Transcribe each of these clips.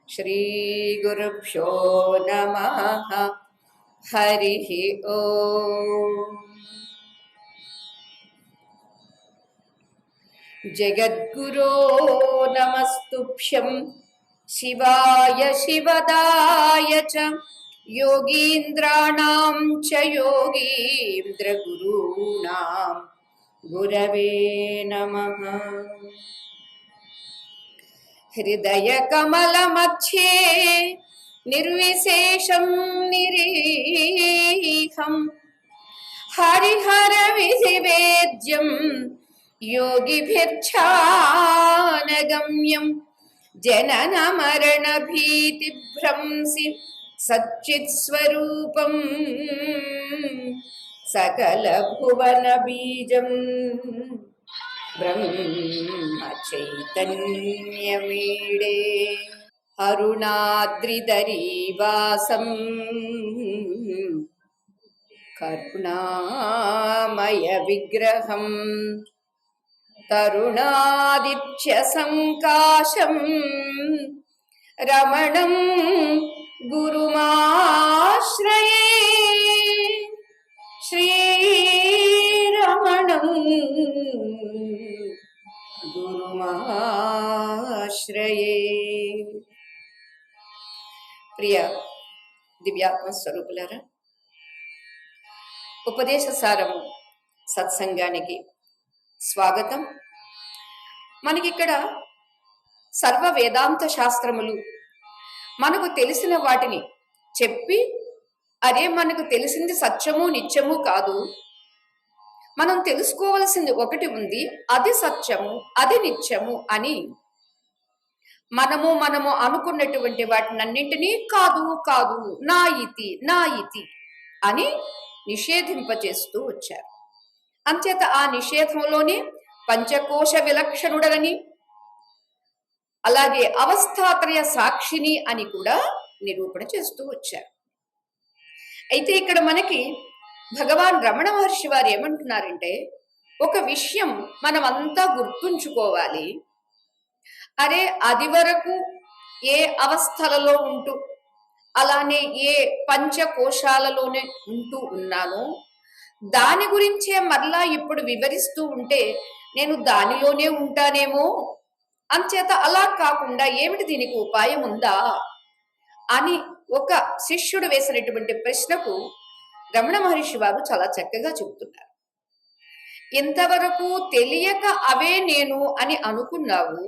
श्री गुरुभ्यो नमः। हरिः ओम्। जगद्गुरो नमस्तुभ्यं शिवाय शिवदाय च योगीन्द्राणां च योगीन्द्रगुरूणां गुरवे नमः। हृदयकमलमध्ये निर्विशेषं निरीहं हरिहरविधिवेद्यं योगिभिर्ध्यानगम्यं जननमरणभीतिभ्रंसि सच्चित्स्वरूपं सकलभुवनबीजं ब्रह्मचैतन्यमीडे अरुणाद्रिदरीवासं करुणामयविग्रहं तरुणादित्यसङ्काशं रमणं गुरुमाश्रये। श्रीरमणं गुरुमाश्रये। ప్రియ దివ్యాత్మ స్వరూపులారా, ఉపదేశ సారము సత్సంగానికి స్వాగతం. మనకిక్కడ సర్వ వేదాంత శాస్త్రములు మనకు తెలిసిన వాటిని చెప్పి, అరే మనకు తెలిసింది సత్యము నిత్యము కాదు, మనం తెలుసుకోవలసింది ఒకటి ఉంది, అది సత్యము అది నిత్యము అని మనము అనుకున్నటువంటి వాటినన్నింటినీ కాదు కాదు నా ఇతి అని నిషేధింపచేస్తూ వచ్చారు. అంచేత ఆ నిషేధంలోనే పంచకోశ విలక్షణుడని, అలాగే అవస్థాత్రయ సాక్షిని అని కూడా నిరూపణ చేస్తూ వచ్చారు. అయితే ఇక్కడ మనకి భగవాన్ రమణ మహర్షి వారు ఏమంటున్నారంటే, ఒక విషయం మనం అంతా గుర్తుంచుకోవాలి. అరే అది వరకు ఏ అవస్థలలో ఉంటూ, అలానే ఏ పంచకోశాలలోనే ఉంటూ ఉన్నానో దాని గురించే మరలా ఇప్పుడు వివరిస్తూ ఉంటే నేను దానిలోనే ఉంటానేమో, అంచేత అలా కాకుండా ఏమిటి దీనికి ఉపాయం ఉందా అని ఒక శిష్యుడు వేసినటువంటి ప్రశ్నకు రమణ మహర్షి వారు చాలా చక్కగా చెబుతున్నారు. ఇంతవరకు తెలియక అవే నేను అని అనుకున్నావు,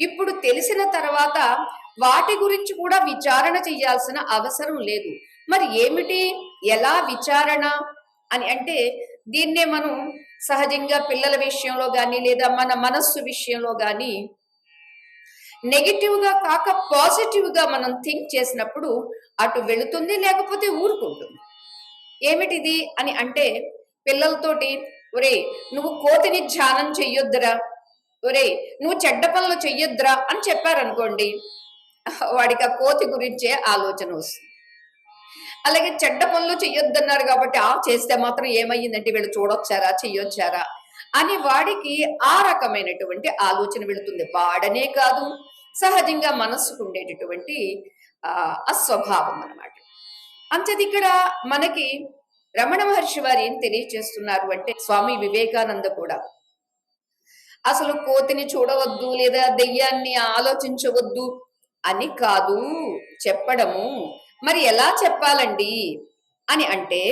ఇప్పుడు తెలిసిన తర్వాత వాటి గురించి కూడా విచారణ చేయాల్సిన అవసరం లేదు. మరి ఏమిటి, ఎలా విచారణ అని అంటే, దీన్నే మనం సహజంగా పిల్లల విషయంలో కానీ లేదా మన మనస్సు విషయంలో కానీ నెగిటివ్ గా కాక పాజిటివ్ గా మనం థింక్ చేసినప్పుడు అటు వెళుతుంది, లేకపోతే ఊరుకుంటుంది. ఏమిటిది అని అంటే, పిల్లలతోటి ఒరే నువ్వు కోతిని ధ్యానం చెయ్యొద్దురా, ఒరే నువ్వు చెడ్డ పనులు చెయ్యొద్దురా అని చెప్పారనుకోండి, వాడికి ఆ కోతి గురించే ఆలోచన వస్తుంది. అలాగే చెడ్డ పనులు చెయ్యొద్దన్నారు కాబట్టి చేస్తే మాత్రం ఏమయ్యిందంటే వీళ్ళు చూడొచ్చారా చెయ్యొచ్చారా అని వాడికి ఆ రకమైనటువంటి ఆలోచన వెళుతుంది. వాడనే కాదు, సహజంగా మనస్సుకు ఉండేటటువంటి అస్వభావం అన్నమాట. అంతది ఇక్కడ మనకి రమణ మహర్షి వారు ఏం తెలియచేస్తున్నారు అంటే, స్వామి వివేకానంద కూడా అసలు కోతిని చూడవద్దు లేదా దెయ్యాన్ని ఆలోచించవద్దు అని కాదు చెప్పడము. మరి ఎలా చెప్పాలండి అని అంటే,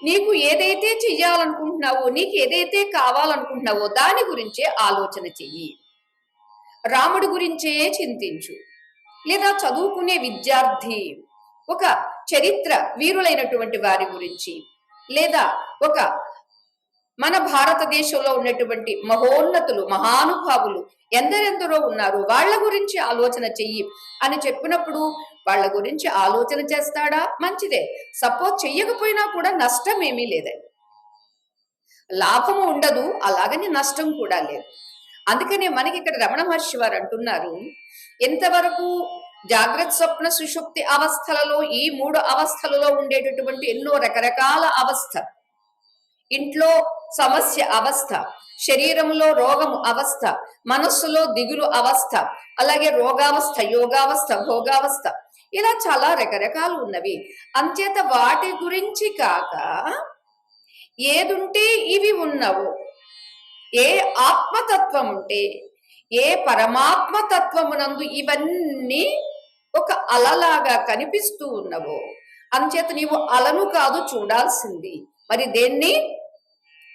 నీకు ఏదైతే చెయ్యాలనుకుంటున్నావో, నీకు ఏదైతే కావాలనుకుంటున్నావో దాని గురించే ఆలోచన చెయ్యి. రాముడి గురించే చింతించు, లేదా చదువుకునే విద్యార్థి ఒక చరిత్ర వీరులైనటువంటి వారి గురించి, లేదా ఒక మన భారతదేశంలో ఉన్నటువంటి మహోన్నతులు మహానుభావులు ఎందరెందరో ఉన్నారు, వాళ్ళ గురించి ఆలోచన చెయ్యి అని చెప్పినప్పుడు వాళ్ళ గురించి ఆలోచన చేస్తాడా, మంచిదే. సపోజ్ చెయ్యకపోయినా కూడా నష్టం ఏమీ లేదండి, లాభము ఉండదు, అలాగని నష్టం కూడా లేదు. అందుకనే మనకి ఇక్కడ రమణ మహర్షి వారు అంటున్నారు, ఎంతవరకు జాగ్రత్త స్వప్న సుషుప్తి అవస్థలలో, ఈ 3 అవస్థలలో ఉండేటటువంటి ఎన్నో రకరకాల అవస్థ, ఇంట్లో సమస్య అవస్థ, శరీరంలో రోగము అవస్థ, మనస్సులో దిగులు అవస్థ, అలాగే రోగావస్థ, యోగావస్థ, భోగావస్థ, ఇలా చాలా రకరకాలు ఉన్నవి. అంచేత వాటి గురించి కాక ఏదుంటే ఇవి ఉన్నవో, ఏ ఆత్మతత్వం ఉంటే, ఏ పరమాత్మతత్వమునందు ఇవన్నీ ఒక అలలాగా కనిపిస్తూ ఉన్నవో, అంచేత నీవు అలను కాదు చూడాల్సింది, మరి దేన్ని?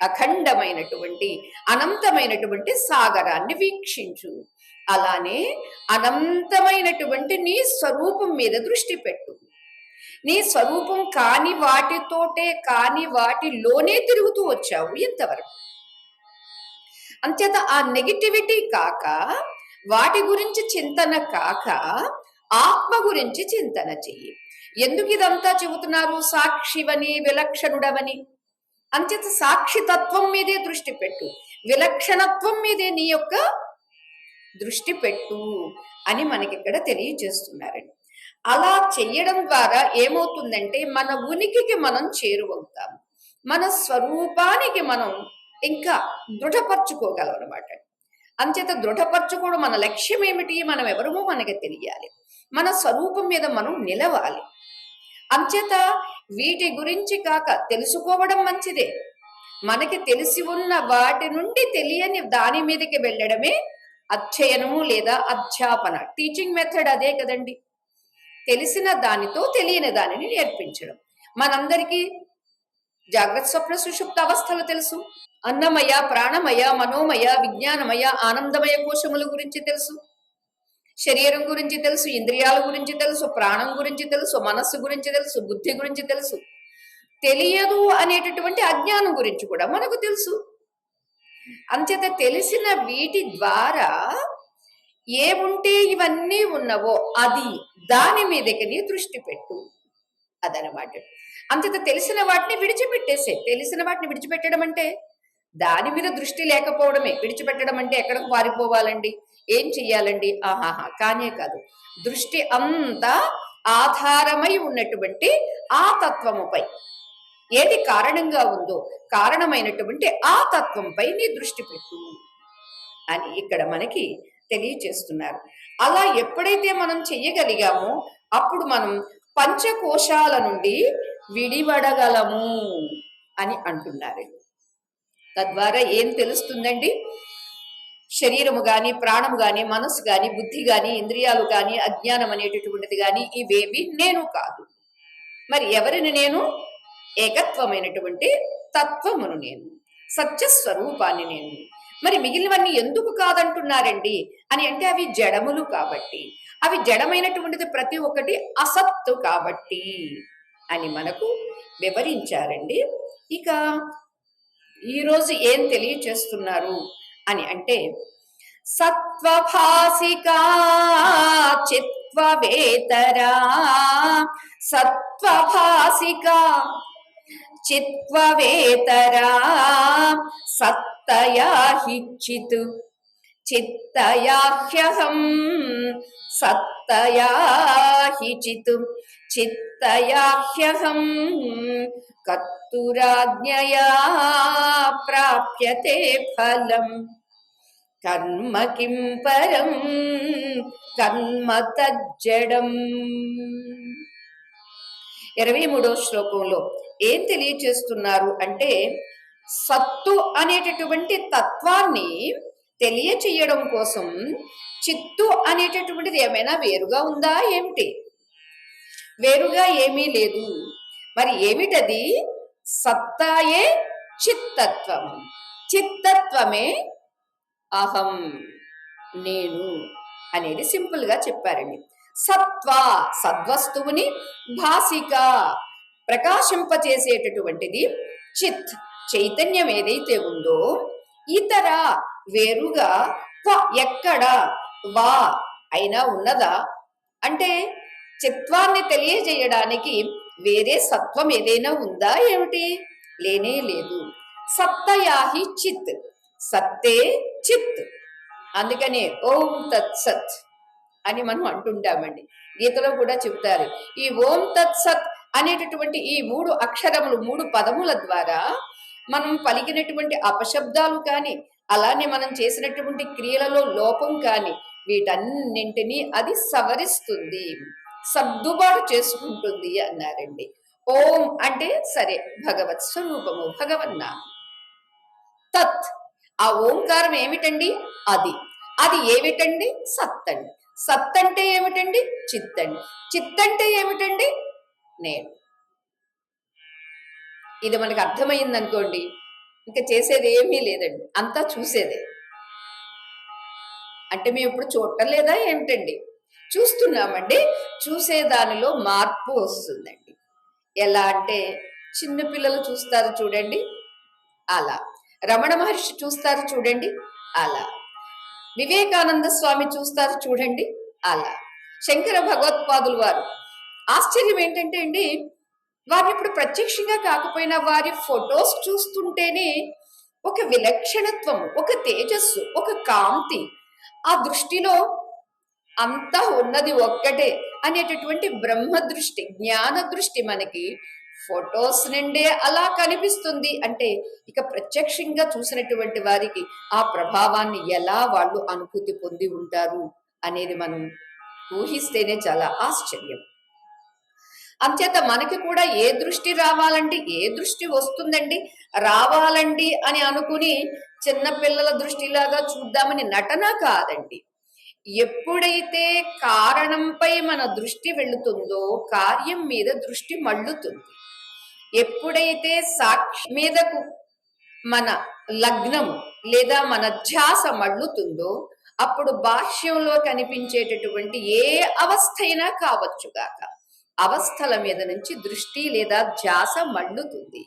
అఖండమైనటువంటి అనంతమైనటువంటి సాగరాన్ని వీక్షించు. అలానే అనంతమైనటువంటి నీ స్వరూపం మీద దృష్టి పెట్టు. నీ స్వరూపం కాని వాటితోటే, కాని వాటిలోనే తిరుగుతూ వచ్చావు ఇంతవరకు. అంచేత ఆ నెగిటివిటీ కాక, వాటి గురించి చింతన కాక, ఆత్మ గురించి చింతన చెయ్యి. ఎందుకు ఇదంతా చెబుతున్నారు? సాక్షివని, విలక్షణుడవని. అంచేత సాక్షితత్వం మీదే దృష్టి పెట్టు, విలక్షణత్వం మీదే నీ యొక్క దృష్టి పెట్టు అని మనకి ఇక్కడ తెలియజేస్తున్నారండి. అలా చెయ్యడం ద్వారా ఏమవుతుందంటే మన ఉనికికి మనం చేరువవుతాము, మన స్వరూపానికి మనం ఇంకా దృఢపరచుకోగలం అనమాట. అంచేత దృఢపరచుకోవడం మన లక్ష్యం ఏమిటి? మనం ఎవరమో మనకి తెలియాలి, మన స్వరూపం మీద మనం నిలవాలి. అంచేత వీటి గురించి కాక తెలుసుకోవడం మంచిదే. మనకి తెలిసి ఉన్న వాటి నుండి తెలియని దాని మీదకి వెళ్ళడమే అధ్యయనము లేదా అధ్యాపన. టీచింగ్ మెథడ్ అదే కదండి. తెలిసిన దానితో తెలియని దానిని నేర్పించడం. మనందరికీ జాగ్రత్త, స్వప్న, సుషుప్త అవస్థలు తెలుసు. అన్నమయ, ప్రాణమయ, మనోమయ, విజ్ఞానమయ, ఆనందమయ కోశముల గురించి తెలుసు. శరీరం గురించి తెలుసు, ఇంద్రియాల గురించి తెలుసు, ప్రాణం గురించి తెలుసు, మనస్సు గురించి తెలుసు, బుద్ధి గురించి తెలుసు. తెలియదు అనేటటువంటి అజ్ఞానం గురించి కూడా మనకు తెలుసు. అంచేత తెలిసిన వీటి ద్వారా ఏముంటే ఇవన్నీ ఉన్నవో అది, దాని మీదకి నీ దృష్టి పెట్టు అదనమాట. అంచేత తెలిసిన వాటిని విడిచిపెట్టేసే. తెలిసిన వాటిని విడిచిపెట్టడం అంటే దాని మీద దృష్టి లేకపోవడమే. విడిచిపెట్టడం అంటే ఎక్కడికి పారిపోవాలండి, ఏం చెయ్యాలండి? ఆహాహా, కానే కాదు. దృష్టి అంతా ఆధారమై ఉన్నటువంటి ఆ తత్వముపై, ఏది కారణంగా ఉందో కారణమైనటువంటి ఆ తత్వంపై నీ దృష్టి పెట్టు అని ఇక్కడ మనకి తెలియచేస్తున్నారు. అలా ఎప్పుడైతే మనం చెయ్యగలిగామో అప్పుడు మనం పంచకోశాల నుండి విడివడగలము అని అంటున్నారు. తద్వారా ఏం తెలుస్తుందండి? శరీరము గాని, ప్రాణము గాని, మనస్సు గాని, బుద్ధి గాని, ఇంద్రియాలు గాని, అజ్ఞానం అనేటటువంటిది గాని ఇవేవి నేను కాదు. మరి ఎవరిని నేను? ఏకత్వమైనటువంటి తత్వమును నేను, సత్యస్వరూపాన్ని నేను. మరి మిగిలినవన్నీ ఎందుకు కాదంటున్నారండి అని అంటే అవి జడములు కాబట్టి, అవి జడమైనటువంటిది ప్రతి ఒక్కటి అసత్తు కాబట్టి అని మనకు వివరించారండి. ఇక ఈరోజు ఏం తెలియచేస్తున్నారు అని అంటే, సత్వభాసికా చిత్వవేతరా, సత్వభాసికా చిత్వవేతరా, సత్తయా హి చిత్ చిత్తయాహ్యహం, సత్తయా హి చిత్ చిత్తయాహ్యహం, కర్తురాజ్ఞయా ప్రాప్యతే ఫలం, కర్మ కిం పరం కర్మ తజ్జడం. 23వ శ్లోకంలో ఏం తెలియచేస్తున్నారు అంటే, సత్తు అనేటటువంటి తత్వాన్ని తెలియచేయడం కోసం చిత్తు అనేటటువంటిది ఏమైనా వేరుగా ఉందా ఏమిటి? వేరుగా ఏమీ లేదు. మరి ఏమిటది? సత్తాయే చిత్తత్వం, చిత్తత్వమే అహం, నేను అనేది సింపుల్ గా చెప్పారండి. సత్వ, సద్వస్తువుని, భాసిక, ప్రకాశింపచేసేటటువంటిది, చిత్, చైతన్యం ఏదైతే ఉందో, ఇతర, వేరుగా, ఎక్కడ, వా అయినా ఉన్నదా అంటే చిత్వాన్ని తెలియజేయడానికి వేరే సత్వం ఏదైనా ఉందా ఏమిటి? లేనే లేదు. సత్తయాహి చిత్, సత్తే చిత్. అందుకనే ఓం తత్సత్ అని మనం అంటుంటామండి. గీతలో కూడా చెప్తారు, ఈ ఓం తత్సత్ అనేటటువంటి ఈ 3 అక్షరములు, 3 పదముల ద్వారా మనం పలికినటువంటి అపశబ్దాలు కానీ, అలానే మనం చేసినటువంటి క్రియలలో లోపం కానీ, వీటన్నింటినీ అది సవరిస్తుంది, సర్దుబాటు చేసుకుంటుంది అన్నారండి. ఓం అంటే సరే భగవత్ స్వరూపము, భగవన్నామం. తత్, ఆ ఓంకారం ఏమిటండి? అది అది ఏమిటండి? సత్ అండి. సత్ అంటే ఏమిటండి? చిత్ అండి. చిత్ అంటే ఏమిటండి? నేను. ఇది మనకు అర్థమైంది అనుకోండి, ఇంకా చేసేది ఏమీ లేదండి, అంతా చూసేదే. అంటే మేము ఇప్పుడు చూడటం లేదా ఏమిటండి? చూస్తున్నామండి. చూసే దానిలో మార్పు వస్తుందండి. ఎలా అంటే చిన్నపిల్లలు చూస్తారు చూడండి, అలా. రమణ మహర్షి చూస్తారు చూడండి, అలా. వివేకానంద స్వామి చూస్తారు చూడండి, అలా. శంకర భగవత్పాదులు వారు, ఆశ్చర్యం ఏంటంటే అండి, వారిని ఇప్పుడు ప్రత్యక్షంగా కాకపోయినా వారి ఫొటోస్ చూస్తుంటేనే ఒక విలక్షణత్వం, ఒక తేజస్సు, ఒక కాంతి, ఆ దృష్టిలో అంతా ఉన్నది ఒక్కటే అనేటటువంటి బ్రహ్మ దృష్టి, జ్ఞాన దృష్టి మనకి ఫొటోస్ నుండే అలా కనిపిస్తుంది. అంటే ఇక ప్రత్యక్షంగా చూసినటువంటి వారికి ఆ ప్రభావాన్ని ఎలా వాళ్ళు అనుభూతి పొంది ఉంటారు అనేది మనం ఊహిస్తేనే చాలా ఆశ్చర్యం. అంచేత మనకి కూడా ఏ దృష్టి రావాలంటే ఏ దృష్టి వస్తుందండి? రావాలండి అని అనుకుని చిన్నపిల్లల దృష్టిలాగా చూద్దామని నటన కాదండి. ఎప్పుడైతే కారణంపై మన దృష్టి వెళుతుందో కార్యం మీద దృష్టి మళ్ళుతుంది. ఎప్పుడైతే సాక్షి మీదకు మన లగ్నం లేదా మన ధ్యాస మళ్ళుతుందో అప్పుడు బాహ్యంలో కనిపించేటటువంటి ఏ అవస్థ అయినా కావచ్చుగాక, అవస్థల మీద నుంచి దృష్టి లేదా ధ్యాస మళ్ళుతుంది.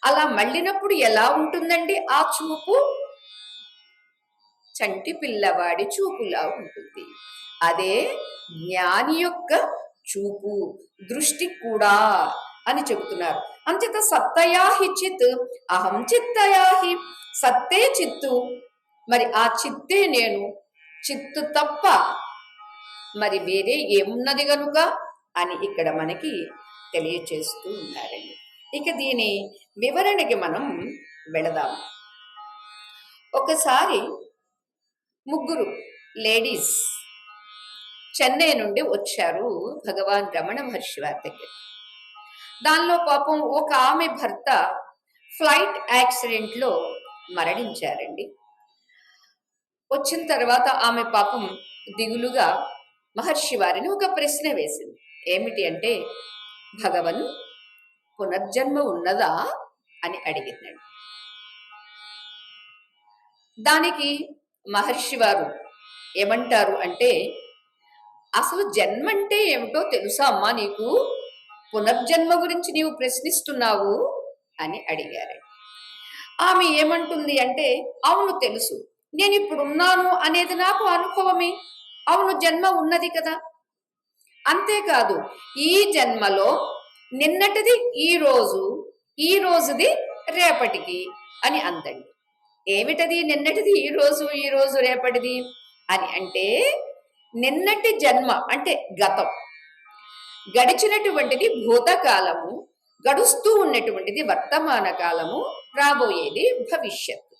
అలా మళ్ళినప్పుడు ఎలా ఉంటుందండి ఆ చూపు? చంటి పిల్లవాడి చూపులా ఉంటుంది. అదే జ్ఞాని యొక్క చూపు, దృష్టి కూడా అని చెబుతున్నారు. అంచేత సత్తయాహి చిత్ అహం చిత్తయాహి, సత్తే చిత్తు, మరి ఆ చిత్తే నేను, చిత్తు తప్ప మరి వేరే ఏమున్నది గనుక అని ఇక్కడ మనకి తెలియచేస్తూ ఉన్నారండి. ఇక దీని వివరణకి మనం వెళదాం. ఒకసారి ముగ్గురు లేడీస్ చెన్నై నుండి వచ్చారు భగవాన్ రమణ మహర్షి వారి దగ్గర. దానిలో పాపం ఒక ఆమె భర్త ఫ్లైట్ యాక్సిడెంట్లో మరణించారండి. వచ్చిన తర్వాత ఆమె పాపం దిగులుగా మహర్షి వారిని ఒక ప్రశ్న వేసింది. ఏమిటి అంటే, భగవన్ పునర్జన్మ ఉన్నదా అని అడిగిందండి. దానికి మహర్షి వారు ఏమంటారు అంటే, అసలు జన్మ అంటే ఏమిటో తెలుసా అమ్మా నీకు? పునర్జన్మ గురించి నీవు ప్రశ్నిస్తున్నావు అని అడిగారు. ఆమె ఏమంటుంది అంటే, అవును తెలుసు, నేను ఇప్పుడు ఉన్నాను అనేది నాకు అనుభవమే, అవును జన్మ ఉన్నది కదా, అంతేకాదు ఈ జన్మలో నిన్నటిది ఈ రోజు, ఈ రోజుది రేపటికి అని అందండి. ఏమిటది నిన్నటిది ఈ రోజు, ఈ రోజు రేపటిది అని అంటే, నిన్నటి జన్మ అంటే గతం, గడిచినటువంటిది భూతకాలము, గడుస్తూ ఉన్నటువంటిది వర్తమాన కాలము, రాబోయేది భవిష్యత్తు.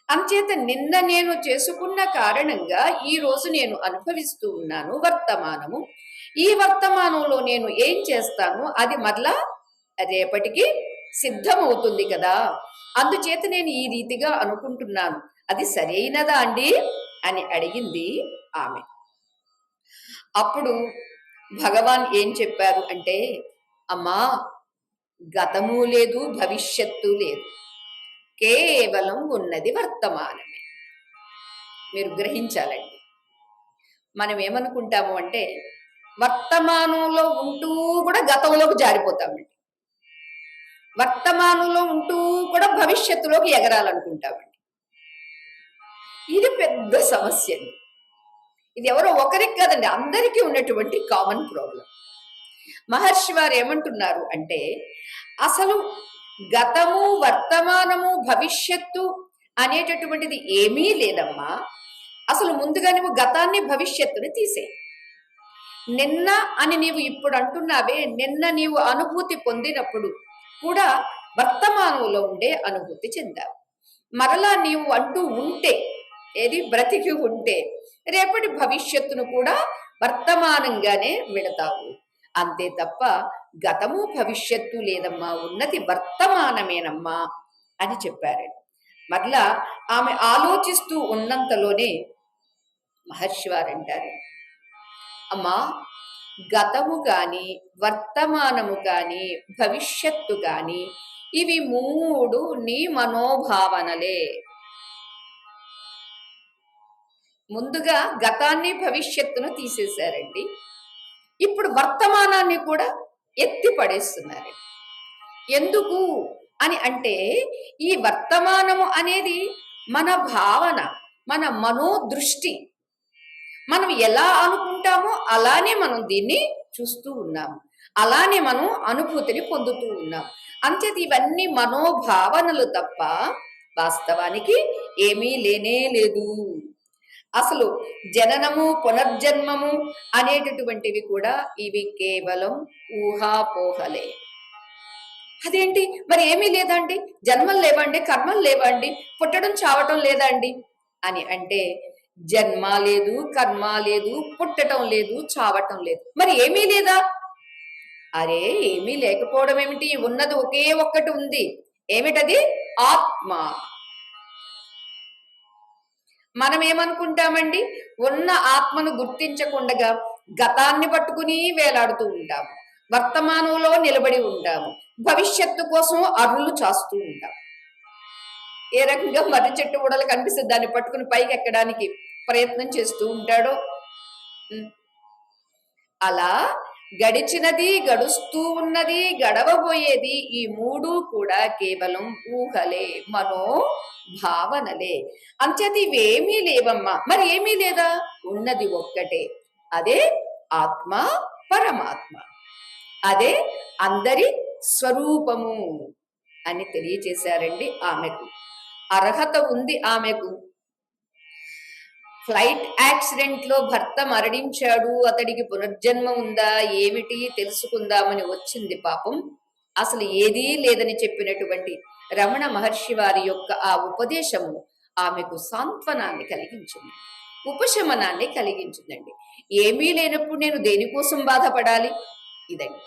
అంచేత నిన్న నేను చేసుకున్న కారణంగా ఈ రోజు నేను అనుభవిస్తూ ఉన్నాను వర్తమానము. ఈ వర్తమానంలో నేను ఏం చేస్తాను అది మరలా రేపటికి సిద్ధమవుతుంది కదా, అందుచేత నేను ఈ రీతిగా అనుకుంటున్నాను, అది సరైనదా అండి అని అడిగింది ఆమె. అప్పుడు భగవాన్ ఏం చెప్పారు అంటే, అమ్మా గతము లేదు భవిష్యత్తు లేదు, కేవలం ఉన్నది వర్తమానమే. మీరు గ్రహించాలండి. మనం ఏమనుకుంటాము అంటే, వర్తమానంలో ఉంటూ కూడా గతంలోకి జారిపోతామండి, వర్తమానంలో ఉంటూ కూడా భవిష్యత్తులోకి ఎగరాలనుకుంటామండి. ఇది పెద్ద సమస్య. ఇది ఎవరో ఒకరికి కాదండి, అందరికీ ఉన్నటువంటి కామన్ ప్రాబ్లం. మహర్షి వారు ఏమంటున్నారు అంటే, అసలు గతము, వర్తమానము, భవిష్యత్తు అనేటటువంటిది ఏమీ లేదమ్మా. అసలు ముందుగా నువ్వు గతాన్ని భవిష్యత్తుని తీసేయి. నిన్న అని నీవు ఇప్పుడు అంటున్నావే, నిన్న నీవు అనుభూతి పొందినప్పుడు కూడా వర్తమానంలో ఉండే అనుభూతి చెందావు. మరలా నీవు అంటూ ఉంటే, ఏది బ్రతికి ఉంటే రేపటి భవిష్యత్తును కూడా వర్తమానంగానే విడతావు. అంతే తప్ప గతము భవిష్యత్తు లేదమ్మా, ఉన్నది వర్తమానమేనమ్మా అని చెప్పారండి. మరలా ఆమె ఆలోచిస్తూ ఉన్నంతలోనే మహర్షి వారు అంటారు, అమ్మా గతము కాని వర్తమానము కాని భవిష్యత్తు కాని ఇవి మూడు నీ మనోభావనలే. ముందుగా గతాన్ని భవిష్యత్తును తీసేశారండి. ఇప్పుడు వర్తమానాన్ని కూడా ఎత్తి పడేస్తున్నారు. ఎందుకు అని అంటే ఈ వర్తమానము అనేది మన భావన, మన మనోదృష్టి. మనం ఎలా అనుకుంటామో అలానే మనం దీన్ని చూస్తూ ఉన్నాము, అలానే మనం అనుభూతిని పొందుతూ ఉన్నాం. అంచేత ఇవన్నీ మనోభావనలు తప్ప వాస్తవానికి ఏమీ లేనే లేదు. అసలు జననము పునర్జన్మము అనేటటువంటివి కూడా ఇవి కేవలం ఊహాపోహలే. అదేంటి మరి ఏమీ లేదండి, జన్మలు లేవండి, కర్మలు లేవండి, పుట్టడం చావటం లేదండి అని అంటే జన్మ లేదు, కర్మ లేదు, పుట్టడం లేదు, చావటం లేదు, మరి ఏమీ లేదా? అరే ఏమీ లేకపోవడం ఏమిటి, ఉన్నది ఒకే ఒక్కటి ఉంది. ఏమిటది? ఆత్మ. మనం ఏమనుకుంటామండి, ఉన్న ఆత్మను గుర్తించకుండా గతాన్ని పట్టుకుని వేలాడుతూ ఉంటాము, వర్తమానంలో నిలబడి ఉంటాము, భవిష్యత్తు కోసం అరులు చాస్తూ ఉంటాం. ఏ రకంగా మర్రి చెట్టు ఊడలు కనిపిస్తుంది, దాన్ని పట్టుకుని పైకి ఎక్కడానికి ప్రయత్నం చేస్తూ ఉంటాడో అలా గడిచినది, గడుస్తూ ఉన్నది, గడవబోయేది ఈ మూడు కూడా కేవలం ఊహలే, మనోభావనలే. అంచేత ఇవేమీ లేవమ్మా. మరి ఏమీ లేదా? ఉన్నది ఒక్కటే, అదే ఆత్మ, పరమాత్మ, అదే అందరి స్వరూపము అని తెలియచేశారండి. ఆమెకు అర్హత ఉంది. ఆమెకు ఫ్లైట్ యాక్సిడెంట్ లో భర్త మరణించాడు, అతడికి పునర్జన్మ ఉందా ఏమిటి తెలుసుకుందామని వచ్చింది పాపం. అసలు ఏదీ లేదని చెప్పినటువంటి రమణ మహర్షి వారి యొక్క ఆ ఉపదేశము ఆమెకు సాంత్వనాన్ని కలిగించింది, ఉపశమనాన్ని కలిగించిందండి. ఏమీ లేనప్పుడు నేను దేనికోసం బాధపడాలి? ఇదండి.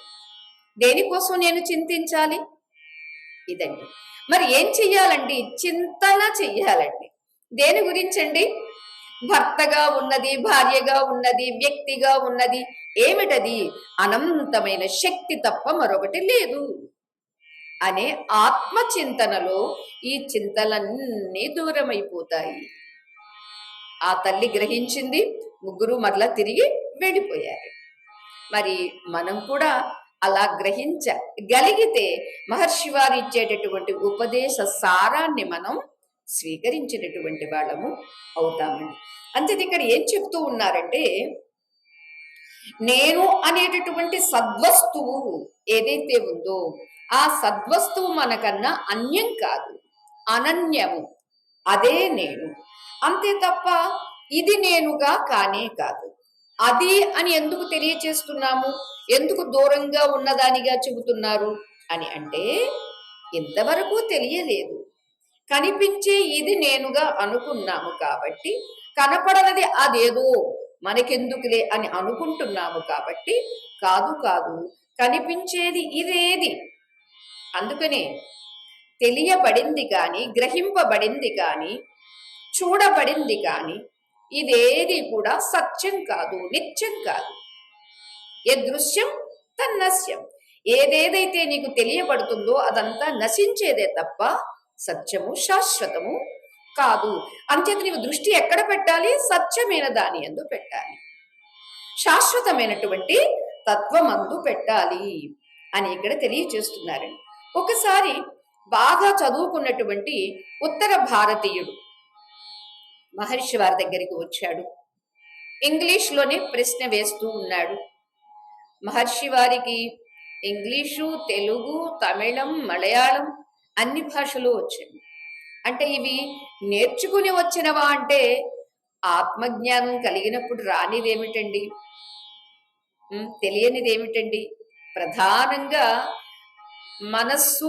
దేనికోసం నేను చింతించాలి? ఇదండి. మరి ఏం చెయ్యాలండి? చింతన చెయ్యాలండి. దేని గురించండి? భర్తగా ఉన్నది, భార్యగా ఉన్నది, వ్యక్తిగా ఉన్నది. ఏమిటది? అనంతమైన శక్తి తప్ప మరొకటి లేదు అనే ఆత్మచింతనలో ఈ చింతలన్నీ దూరమైపోతాయి. ఆ తల్లి గ్రహించింది, ముగ్గురు మరలా తిరిగి వెళ్ళిపోయారు. మరి మనం కూడా అలా గ్రహించగలిగితే మహర్షి వారు ఇచ్చేటటువంటి ఉపదేశ సారాన్ని మనం స్వీకరించినటువంటి వాళ్ళము అవుతామండి. అంతే ఇక్కడ ఏం చెప్తూ ఉన్నారంటే, నేను అనేటటువంటి సద్వస్తువు ఏదైతే ఉందో ఆ సద్వస్తువు మనకన్నా అన్యం కాదు, అనన్యము, అదే నేను. అంతే తప్ప ఇది నేనుగా కానే కాదు. అది అని ఎందుకు తెలియచేస్తున్నాము, ఎందుకు దూరంగా ఉన్నదానిగా చెబుతున్నారు అని అంటే, ఇంతవరకు తెలియలేదు, కనిపించే ఇది నేనుగా అనుకున్నాము కాబట్టి, కనపడనది అదేదో మనకెందుకులే అని అనుకుంటున్నాము కాబట్టి, కాదు కాదు కనిపించేది ఇదేది. అందుకనే తెలియబడింది కానీ, గ్రహింపబడింది కానీ, చూడబడింది కానీ ఇదేది కూడా సత్యం కాదు, నిత్యం కాదు. ఏ దృశ్యం తన్నస్యం. ఏదేదైతే నీకు తెలియబడుతుందో అదంతా నశించేదే తప్ప సత్యము శాశ్వతము కాదు. అంచేత నీవు దృష్టి ఎక్కడ పెట్టాలి? సత్యమైన దాని యందు పెట్టాలి, శాశ్వతమైనటువంటి తత్వమందు పెట్టాలి అని ఇక్కడ తెలియచేస్తున్నారండి. ఒకసారి బాగా చదువుకున్నటువంటి ఉత్తర భారతీయుడు మహర్షి వారి దగ్గరికి వచ్చాడు. ఇంగ్లీష్లోనే ప్రశ్న వేస్తూ ఉన్నాడు. మహర్షి వారికి ఇంగ్లీషు, తెలుగు, తమిళం, మలయాళం అన్ని భాషలు వచ్చాయి. అంటే ఇవి నేర్చుకుని వచ్చినవా అంటే ఆత్మజ్ఞానం కలిగినప్పుడు రానిదేమిటండి, తెలియనిదేమిటండి? ప్రధానంగా మనస్సు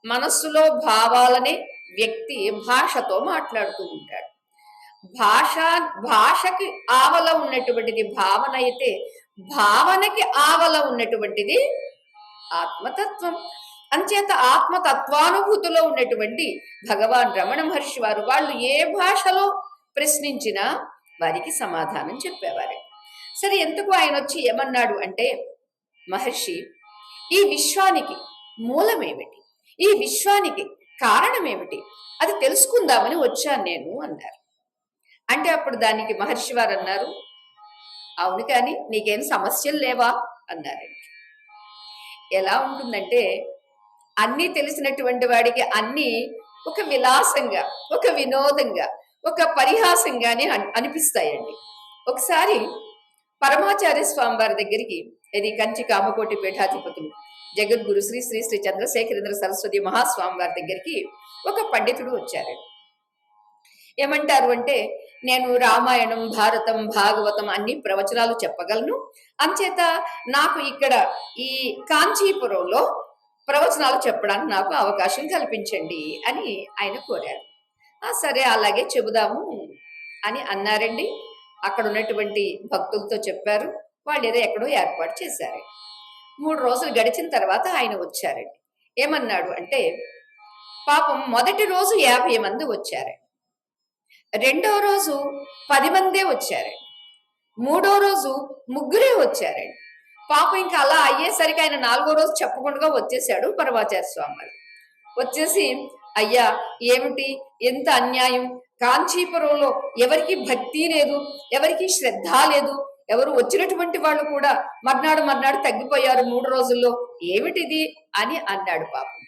మనస్సులో భావాలనే వ్యక్తి భాషతో మాట్లాడుతూ ఉంటాడు. భాష భాషకి ఆవల ఉన్నటువంటిది భావన అయితే, భావనకి ఆవల ఉన్నటువంటిది ఆత్మతత్వం. అంచేత ఆత్మతత్వానుభూతిలో ఉన్నటువంటి భగవాన్ రమణ మహర్షి వారు వాళ్ళు ఏ భాషలో ప్రశ్నించినా వారికి సమాధానం చెప్పేవారు. సరే, ఎందుకు ఆయన వచ్చి ఏమన్నాడు అంటే, మహర్షి, ఈ విశ్వానికి మూలమేమిటి, ఈ విశ్వానికి కారణమేమిటి, అది తెలుసుకుందామని వచ్చాను నేను అన్నారు. అంటే అప్పుడు దానికి మహర్షి వారు అన్నారు, అవును కానీ నీకేం సమస్యలు లేవా అన్నారండి. ఎలా ఉంటుందంటే, అన్నీ తెలిసినటువంటి వాడికి అన్నీ ఒక విలాసంగా, ఒక వినోదంగా, ఒక పరిహాసంగానే అనిపిస్తాయండి. ఒకసారి పరమాచార్య స్వామి వారి దగ్గరికి, ఇది కంచి కామకోటి పీఠాధిపతులు జగద్గురు శ్రీ శ్రీ శ్రీ చంద్రశేఖరేంద్ర సరస్వతి మహాస్వామి వారి దగ్గరికి ఒక పండితుడు వచ్చారండి. ఏమంటారు అంటే, నేను రామాయణం, భారతం, భాగవతం అన్ని ప్రవచనాలు చెప్పగలను, అంచేత నాకు ఇక్కడ ఈ కాంచీపురంలో ప్రవచనాలు చెప్పడానికి నాకు అవకాశం కల్పించండి అని ఆయన కోరారు. సరే అలాగే చెబుదాము అని అన్నారండి. అక్కడ ఉన్నటువంటి భక్తులతో చెప్పారు. వాళ్ళు ఏదో ఎక్కడో ఏర్పాటు చేశారు. 3 రోజులు గడిచిన తర్వాత ఆయన వచ్చారండి. ఏమన్నాడు అంటే, పాపం మొదటి రోజు 50 మంది వచ్చారు, రెండో రోజు 10 మందే వచ్చారండి, మూడో రోజు 3 వచ్చారండి. పాపం ఇంకా అలా అయ్యేసరికి ఆయన 4వ రోజు చెప్పకుండా వచ్చేసాడు పరమాచార్య స్వామి. వచ్చేసి, అయ్యా ఏమిటి ఎంత అన్యాయం, కాంచీపురంలో ఎవరికి భక్తి లేదు, ఎవరికి శ్రద్ధ లేదు, ఎవరు వచ్చినటువంటి వాళ్ళు కూడా మర్నాడు తగ్గిపోయారు 3 రోజుల్లో, ఏమిటిది అని అన్నాడు పాపం.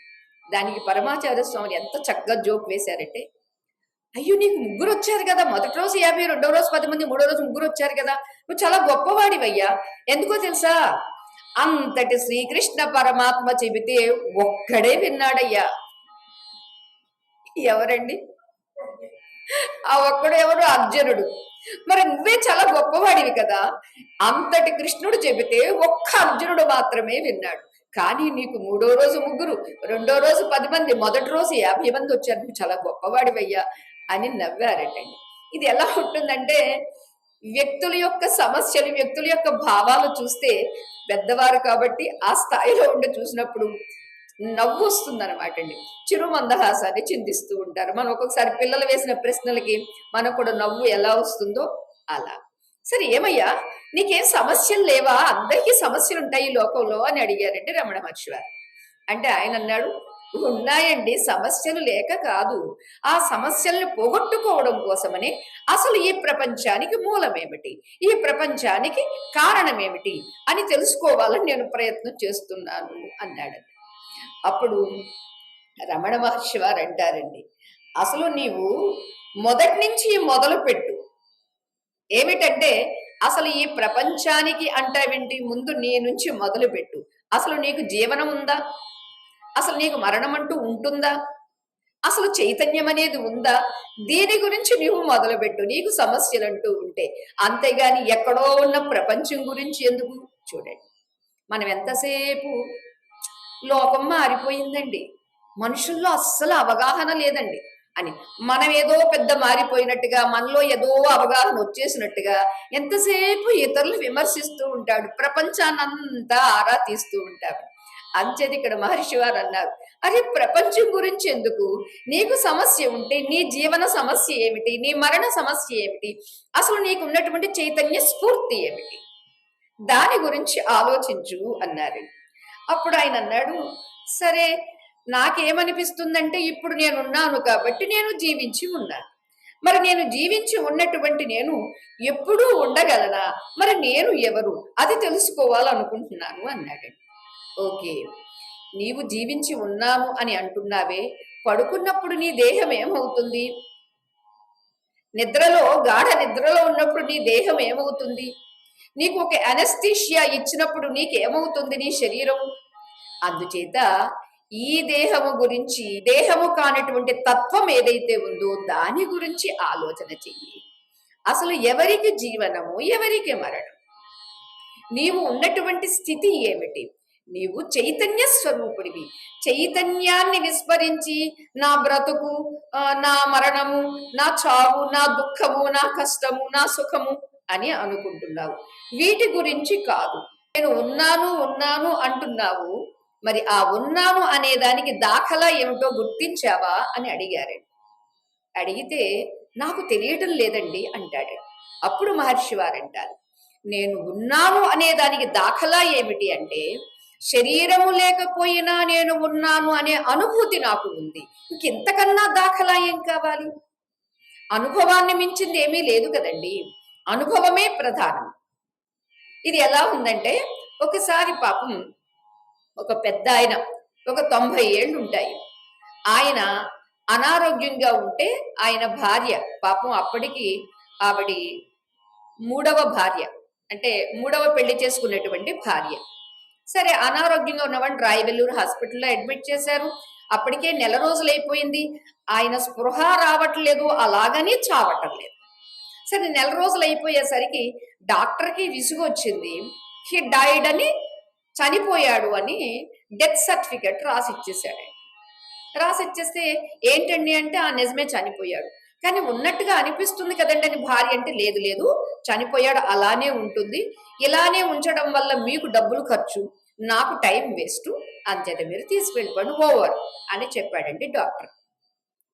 దానికి పరమాచార్య స్వామి ఎంత చక్కగా జోక్ వేశారంటే, అయ్యో నీకు 3 వచ్చారు కదా, మొదటి రోజు 50, రెండో రోజు 10 మంది, మూడో రోజు 3 వచ్చారు కదా, నువ్వు చాలా గొప్పవాడివయ్యా. ఎందుకో తెలుసా, అంతటి శ్రీకృష్ణ పరమాత్మ చెబితే ఒక్కడే విన్నాడయ్యా. ఎవరండి ఆ ఒక్కడు? ఎవరు? అర్జునుడు. మరి నువ్వే చాలా గొప్పవాడివి కదా, అంతటి కృష్ణుడు చెబితే ఒక్క అర్జునుడు మాత్రమే విన్నాడు. కానీ నీకు 3వ రోజు 3, రెండో రోజు 10 మంది, మొదటి రోజు 50 మంది వచ్చారు, నువ్వు చాలా గొప్పవాడివయ్యా అని నవ్వారటండి. ఇది ఎలా ఉంటుందంటే, వ్యక్తుల యొక్క సమస్యలు, వ్యక్తుల యొక్క భావాలు చూస్తే పెద్దవారు కాబట్టి ఆ స్థాయిలో ఉండి చూసినప్పుడు నవ్వు వస్తుంది అనమాట అండి. చిరు మందహాసాన్ని చిందిస్తూ ఉంటారు. మనం ఒక్కొక్కసారి పిల్లలు వేసిన ప్రశ్నలకి మనకు కూడా నవ్వు ఎలా వస్తుందో అలా. సరే ఏమయ్యా నీకేం సమస్యలు లేవా, అందరికీ సమస్యలు ఉంటాయి ఈ లోకంలో అని అడిగారండి రమణ మహర్షి వారు. అంటే ఆయన అన్నాడు, ఉన్నాయండి, సమస్యలు లేక కాదు, ఆ సమస్యల్ని పోగొట్టుకోవడం కోసమని అసలు ఈ ప్రపంచానికి మూలమేమిటి, ఈ ప్రపంచానికి కారణమేమిటి అని తెలుసుకోవాలని నేను ప్రయత్నం చేస్తున్నాను అన్నాడు. అప్పుడు రమణ మహర్షి వారు అంటారండి, అసలు నీవు మొదటి నుంచి మొదలు పెట్టు. ఏమిటంటే, అసలు ఈ ప్రపంచానికి అంటావేంటి, ముందు నీ నుంచి మొదలు పెట్టు. అసలు నీకు జీవనం ఉందా, అసలు నీకు మరణం అంటూ ఉంటుందా, అసలు చైతన్యం అనేది ఉందా, దీని గురించి నీవు మొదలుపెట్టు నీకు సమస్యలు అంటూ ఉంటే. అంతేగాని ఎక్కడో ఉన్న ప్రపంచం గురించి ఎందుకు. చూడండి, మనం ఎంతసేపు లోకం మారిపోయిందండి, మనుషుల్లో అస్సలు అవగాహన లేదండి అని, మనం ఏదో పెద్ద మారిపోయినట్టుగా, మనలో ఏదో అవగాహన వచ్చేసినట్టుగా ఎంతసేపు ఇతరులు విమర్శిస్తూ ఉంటాడు, ప్రపంచాన్నంతా ఆరా తీస్తూ ఉంటాడు. అంచేది ఇక్కడ మహర్షి వారు అన్నారు, అరే ప్రపంచం గురించి ఎందుకు, నీకు సమస్య ఉంటే నీ జీవన సమస్య ఏమిటి, నీ మరణ సమస్య ఏమిటి, అసలు నీకు ఉన్నటువంటి చైతన్య స్ఫూర్తి ఏమిటి, దాని గురించి ఆలోచించు అన్నారు. అప్పుడు ఆయన అన్నాడు, సరే నాకేమనిపిస్తుందంటే, ఇప్పుడు నేనున్నాను కాబట్టి నేను జీవించి ఉన్నాను, మరి నేను జీవించి ఉన్నటువంటి నేను ఎప్పుడూ ఉండగలనా, మరి నేను ఎవరు అది తెలుసుకోవాలనుకుంటున్నాను అన్నాడు. ఓకే, నీవు జీవించి ఉన్నాను అని అంటున్నావే, పడుకున్నప్పుడు నీ దేహం ఏమవుతుంది, నిద్రలో గాఢ నిద్రలో ఉన్నప్పుడు నీ దేహం ఏమవుతుంది, నీకు ఒక అనస్థీషియా ఇచ్చినప్పుడు నీకేమవుతుంది నీ శరీరం. అందుచేత ఈ దేహము గురించి, దేహము కానటువంటి తత్వం ఏదైతే ఉందో దాని గురించి ఆలోచన చెయ్యి. అసలు ఎవరికి జీవనము, ఎవరికి మరణం, నీవు ఉన్నటువంటి స్థితి ఏమిటి, నీవు చైతన్య స్వరూపుడివి. చైతన్యాన్ని విస్మరించి నా బ్రతుకు, నా మరణము, నా చావు, నా దుఃఖము, నా కష్టము, నా సుఖము అని అనుకుంటున్నావు. వీటి గురించి కాదు. నేను ఉన్నాను ఉన్నాను అంటున్నావు, మరి ఆ ఉన్నాను అనే దానికి దాఖలా ఏమిటో గుర్తించావా అని అడిగారండి. అడిగితే నాకు తెలియటం లేదండి అంటాడు. అప్పుడు మహర్షి వారంటారు, నేను ఉన్నాను అనే దానికి దాఖలా ఏమిటి అంటే, శరీరము లేకపోయినా నేను ఉన్నాను అనే అనుభూతి నాకు ఉంది. ఇంకెంతకన్నా దాఖలా ఏం కావాలి? అనుభవాన్ని మించింది ఏమీ లేదు కదండి. అనుభవమే ప్రధానం. ఇది ఎలా ఉందంటే, ఒకసారి పాపం ఒక పెద్ద ఆయన, ఒక 90 ఏళ్ళు ఉంటాయి, ఆయన అనారోగ్యంగా ఉంటే ఆయన భార్య, పాపం అప్పటికి ఆవిడ 3వ భార్య, అంటే 3వ పెళ్లి చేసుకున్నటువంటి భార్య. సరే, అనారోగ్యంగా ఉన్నవాడిని రాయవెల్లూరు హాస్పిటల్లో అడ్మిట్ చేశారు. అప్పటికే నెల రోజులు అయిపోయింది. ఆయన స్పృహ రావట్లేదు, అలాగని చావటం లేదు. సరే, నెల రోజులు అయిపోయేసరికి డాక్టర్కి విసుగు వచ్చింది. హీ డైడ్ అని, చనిపోయాడు అని డెత్ సర్టిఫికెట్ రాసిచ్చేసాడు. రాసిచ్చేస్తే ఏంటండి అంటే, ఆ నిజమే చనిపోయాడు, కానీ ఉన్నట్టుగా అనిపిస్తుంది కదండి అని భార్య అంటే, లేదు లేదు చనిపోయాడు, అలానే ఉంటుంది, ఇలానే ఉంచడం వల్ల మీకు డబ్బులు ఖర్చు, నాకు టైం వేస్ట్, అంచేత మీరు తీసుకెళ్ళిపోండి, ఓవర్ అని చెప్పాడండి డాక్టర్.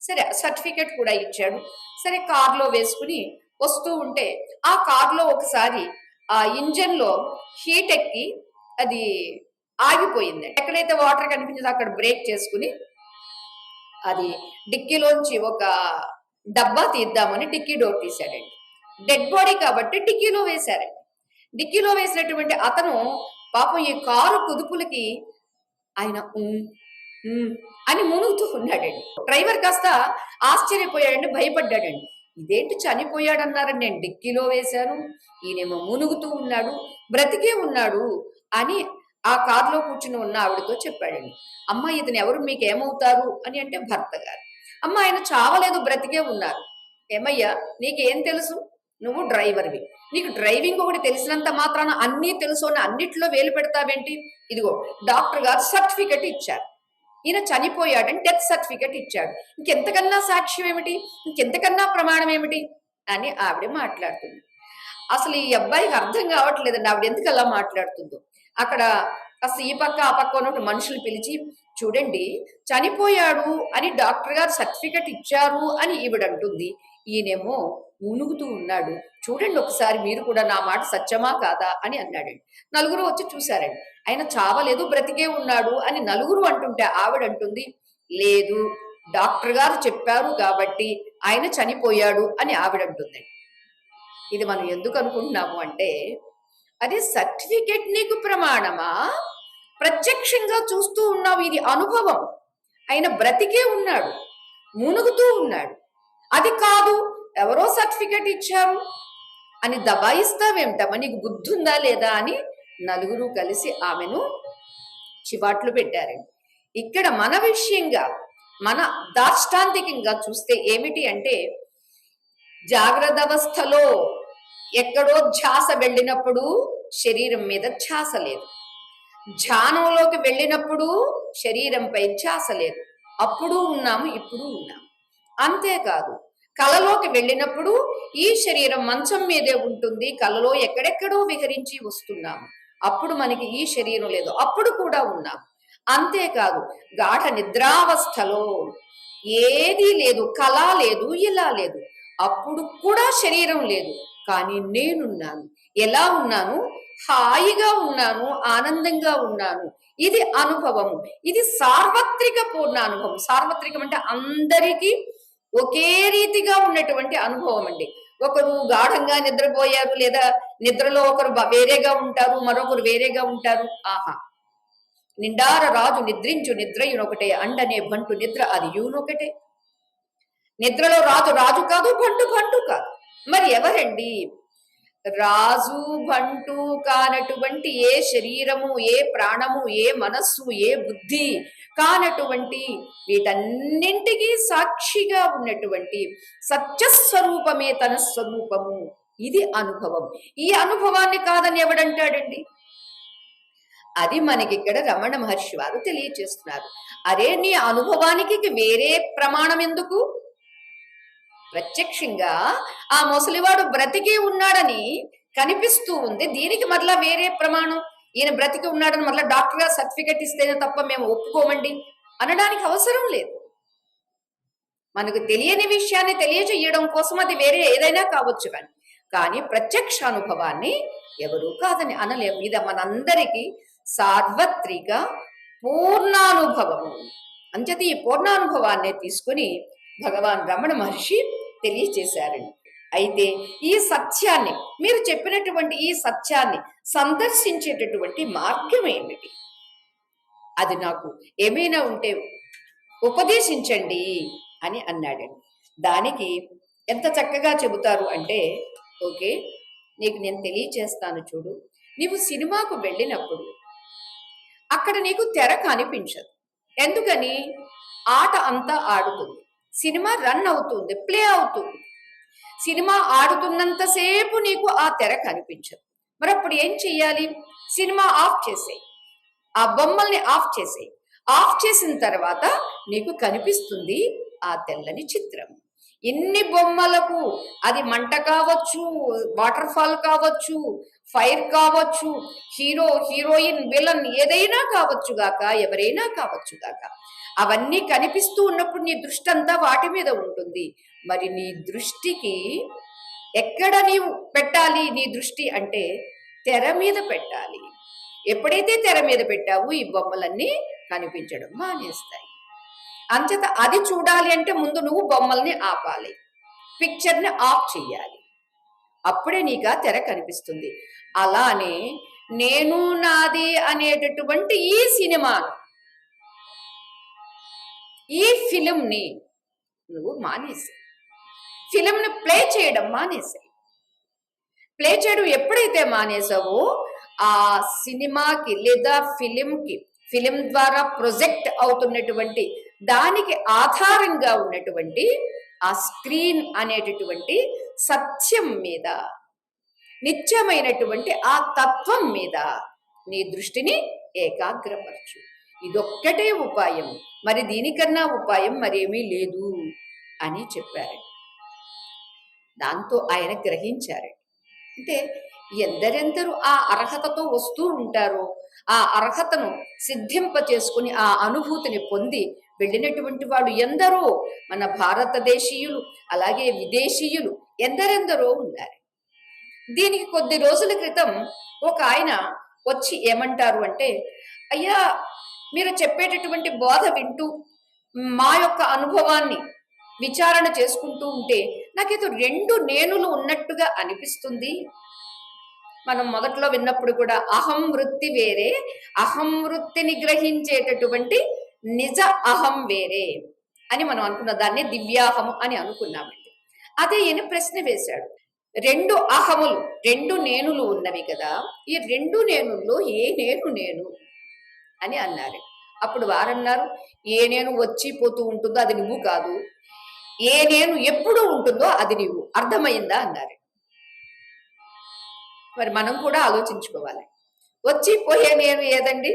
సరే, సర్టిఫికెట్ కూడా ఇచ్చాడు. సరే, కార్లో వేసుకుని వస్తూ ఉంటే ఆ కార్లో ఒకసారి ఆ ఇంజన్లో హీట్ ఎక్కి అది ఆగిపోయింది. ఎక్కడైతే వాటర్ కనిపించిందో అక్కడ బ్రేక్ చేసుకుని అది డిక్కీలోంచి ఒక డబ్బా తీద్దామని డిక్కీ డోర్ తీశాడండి. డెడ్ బాడీ కాబట్టి డిక్కీలో వేశారండి. డిక్కీలో వేసినటువంటి అతను పాపం ఈ కారు కుదుపులకి ఆయన అని మునుగుతూ ఉన్నాడండి. డ్రైవర్ కాస్త ఆశ్చర్యపోయాడండి, భయపడ్డాడండి. ఇదేంటి చనిపోయాడన్నారని నేను డిక్కీలో వేశాను, ఈయనేమో మునుగుతూ ఉన్నాడు, బ్రతికే ఉన్నాడు అని ఆ కారులో కూర్చుని ఉన్న ఆవిడతో చెప్పాడండి. అమ్మ, ఇతను ఎవరు, మీకేమవుతారు అని అంటే భర్త గారు. అమ్మ, ఆయన చావలేదు, బ్రతికే ఉన్నారు. ఏమయ్యా, నీకేం తెలుసు? నువ్వు డ్రైవర్వి, నీకు డ్రైవింగ్ ఒకటి తెలిసినంత మాత్రాన అన్నీ తెలుసు అని అన్నిట్లో వేలు పెడతావేంటి? ఇదిగో డాక్టర్ గారు సర్టిఫికెట్ ఇచ్చారు, ఈయన చనిపోయాడని డెత్ సర్టిఫికెట్ ఇచ్చాడు, ఇంకెంతకన్నా సాక్ష్యం ఏమిటి, ఇంకెంతకన్నా ప్రమాణం ఏమిటి అని ఆవిడ మాట్లాడుతుంది. అసలు ఈ అబ్బాయికి అర్థం కావట్లేదండి ఆవిడ ఎందుకు అలా మాట్లాడుతుందో. అక్కడ అసలు ఈ పక్క ఆ పక్క ఉన్న మనుషులు పిలిచి, చూడండి, చనిపోయాడు అని డాక్టర్ గారు సర్టిఫికెట్ ఇచ్చారు అని ఈవిడంటుంది, ఈయనేమో మునుగుతూ ఉన్నాడు, చూడండి ఒకసారి మీరు కూడా, నా మాట సత్యమా కాదా అని అన్నాడండి. నలుగురు వచ్చి చూశారండి. ఆయన చావలేదు, బ్రతికే ఉన్నాడు అని నలుగురు అంటుంటే ఆవిడంటుంది, లేదు, డాక్టర్ గారు చెప్పారు కాబట్టి ఆయన చనిపోయాడు అని ఆవిడంటుంది. ఇది మనం ఎందుకు అనుకుంటున్నాము అంటే, అది సర్టిఫికెట్ నీకు ప్రమాణమా, ప్రత్యక్షంగా చూస్తూ ఉన్నావు, ఇది అనుభవం. ఆయన బ్రతికే ఉన్నాడు, మునుగుతూ ఉన్నాడు, అది కాదు ఎవరో సర్టిఫికెట్ ఇచ్చారు అని దబాయిస్తావేమిటమ్మా, నీకు బుద్ధి ఉందా లేదా అని నలుగురు కలిసి ఆమెను చివాట్లు పెట్టారండి. ఇక్కడ మన విషయంగా, మన దాష్టాంతికంగా చూస్తే ఏమిటి అంటే, జాగ్రత్త అవస్థలో ఎక్కడో ధ్యాస వెళ్ళినప్పుడు శరీరం మీద ధ్యాస లేదు, ధ్యానంలోకి వెళ్ళినప్పుడు శరీరంపై ధ్యాస లేదు, అప్పుడు ఉన్నాము, ఇప్పుడు ఉన్నాము. అంతేకాదు, కలలోకి వెళ్ళినప్పుడు ఈ శరీరం మంచం మీదే ఉంటుంది, కలలో ఎక్కడెక్కడో విహరించి వస్తున్నాము, అప్పుడు మనకి ఈ శరీరం లేదు, అప్పుడు కూడా ఉన్నాము. అంతేకాదు, గాఢ నిద్రావస్థలో ఏదీ లేదు, కళ లేదు, ఇలా లేదు, అప్పుడు కూడా శరీరం లేదు, కానీ నేనున్నాను. ఎలా ఉన్నాను? హాయిగా ఉన్నాను, ఆనందంగా ఉన్నాను. ఇది అనుభవము, ఇది సార్వత్రిక పూర్ణ అనుభవం. సార్వత్రికం అంటే అందరికీ ఒకే రీతిగా ఉన్నటువంటి అనుభవం అండి. ఒకరు గాఢంగా నిద్రపోయారు, లేదా నిద్రలో ఒకరు వేరేగా ఉంటారు, మరొకరు వేరేగా ఉంటారు. ఆహా, నిండార రాజు నిద్రించు నిద్రయునొకటే, అండనే బంటు నిద్ర అది యూనొకటే. నిద్రలో రాజు రాజు కాదు, బంటు బంటు కాదు. మరి ఎవరండి? రాజు బంటు కానటువంటి ఏ శరీరము, ఏ ప్రాణము, ఏ మనస్సు, ఏ బుద్ధి కానటువంటి, వీటన్నింటికీ సాక్షిగా ఉన్నటువంటి సత్యస్వరూపమే తన స్వరూపము. ఇది అనుభవం. ఈ అనుభవాన్ని కాదని ఎవడంటాడండి? అది మనకిక్కడ రమణ మహర్షి వారు తెలియచేస్తున్నారు. అరే, నీ అనుభవానికి వేరే ప్రమాణం ఎందుకు? ప్రత్యక్షంగా ఆ ముసలివాడు బ్రతికి ఉన్నాడని కనిపిస్తూ ఉంది, దీనికి మరలా వేరే ప్రమాణం, ఈయన బ్రతికి ఉన్నాడని మరలా డాక్టర్ గారు సర్టిఫికెట్ ఇస్తేనే తప్ప మేము ఒప్పుకోమండి అనడానికి అవసరం లేదు. మనకు తెలియని విషయాన్ని తెలియజేయడం కోసం అది వేరే ఏదైనా కావచ్చు, కానీ ప్రత్యక్ష అనుభవాన్ని ఎవరు కాదని అనలేము. ఇది మనందరికీ సార్వత్రిక పూర్ణానుభవము. అంచేత ఈ పూర్ణానుభవాన్ని తీసుకుని భగవాన్ రమణ మహర్షి తెలియచేశారండి. అయితే ఈ సత్యాన్ని, మీరు చెప్పినటువంటి ఈ సత్యాన్ని సందర్శించేటటువంటి మార్గం ఏమిటి? అది నాకు ఏమైనా ఉంటే ఉపదేశించండి అని అన్నాడండి. దానికి ఎంత చక్కగా చెబుతారు అంటే, ఓకే, నీకు నేను తెలియచేస్తాను చూడు. నీవు సినిమాకు వెళ్ళినప్పుడు అక్కడ నీకు తెర కనిపించదు. ఎందుకని? ఆట అంతా ఆడుతుంది, సినిమా రన్ అవుతుంది, ప్లే అవుతుంది. సినిమా ఆడుతున్నంతసేపు నీకు ఆ తెర కనిపించదు. మరి అప్పుడు ఏం చెయ్యాలి? సినిమా ఆఫ్ చేసేయి, ఆ బొమ్మల్ని ఆఫ్ చేసేయి. ఆఫ్ చేసిన తర్వాత నీకు కనిపిస్తుంది ఆ తెల్లని చిత్రం. ఎన్ని బొమ్మలకు, అది మంట కావచ్చు, వాటర్ ఫాల్ కావచ్చు, ఫైర్ కావచ్చు, హీరో హీరోయిన్ విలన్ ఏదైనా కావచ్చు గాక, ఎవరైనా కావచ్చు గాక, అవన్నీ కనిపిస్తూ ఉన్నప్పుడు నీ దృష్టి అంతా వాటి మీద ఉంటుంది. మరి నీ దృష్టికి ఎక్కడ నీవు పెట్టాలి? నీ దృష్టి అంటే తెర మీద పెట్టాలి. ఎప్పుడైతే తెర మీద పెట్టావు, ఈ బొమ్మలన్నీ కనిపించడం మానేస్తాయి. అంచేత అది చూడాలి అంటే ముందు నువ్వు బొమ్మల్ని ఆపాలి, పిక్చర్ని ఆఫ్ చెయ్యాలి. అప్పుడే నీకు ఆ తెర కనిపిస్తుంది. అలానే నేను నాది అనేటటువంటి ఈ సినిమాను, ఈ ఫిలింని నువ్వు మానేసి, ఫిలింని ప్లే చేయడం మానేసి, ప్లే చేయడం ఎప్పుడైతే మానేసావో ఆ సినిమాకి లేదా ఫిలిం ద్వారా ప్రొజెక్ట్ అవుతున్నటువంటి దానికి ఆధారంగా ఉన్నటువంటి ఆ స్క్రీన్ అనేటటువంటి సత్యం మీద, నిత్యమైనటువంటి ఆ తత్వం మీద నీ దృష్టిని ఏకాగ్రపరచు. ఇదొక్కటే ఉపాయం, మరి దీనికన్నా ఉపాయం మరేమీ లేదు అని చెప్పారు. దాంతో ఆయన గ్రహించారు. అంటే ఎందరెందరూ ఆ అర్హతతో వస్తూ ఉంటారో, ఆ అర్హతను సిద్ధింప చేసుకుని ఆ అనుభూతిని పొంది వెళ్ళినటువంటి వాళ్ళు ఎందరో మన భారతదేశీయులు, అలాగే విదేశీయులు ఎందరెందరో ఉన్నారు. దీనికి కొద్ది రోజుల క్రితం ఒక ఆయన వచ్చి ఏమంటారు అంటే, అయ్యా, మీరు చెప్పేటటువంటి బోధ వింటూ మా యొక్క అనుభవాన్ని విచారణ చేసుకుంటూ ఉంటే నాకేదో రెండు నేనులు ఉన్నట్టుగా అనిపిస్తుంది. మనం మొదట్లో విన్నప్పుడు కూడా అహం వృత్తి వేరే, అహం వృత్తిని గ్రహించేటటువంటి నిజ అహం వేరే అని మనం అనుకున్న దాన్ని దివ్యాహము అని అనుకున్నామండి. అదే ఈయన ప్రశ్న వేశాడు, రెండు అహములు, రెండు నేనులు ఉన్నవి కదా, ఈ రెండు నేనుల్లో ఏ నేను అని అన్నారు. అప్పుడు వారన్నారు, ఏ నేను వచ్చి పోతూ ఉంటుందో అది నువ్వు కాదు, ఏ నేను ఎప్పుడు ఉంటుందో అది నువ్వు, అర్థమైందా అన్నారు. మరి మనం కూడా ఆలోచించుకోవాలి. వచ్చి పోయే నేను ఏదండి?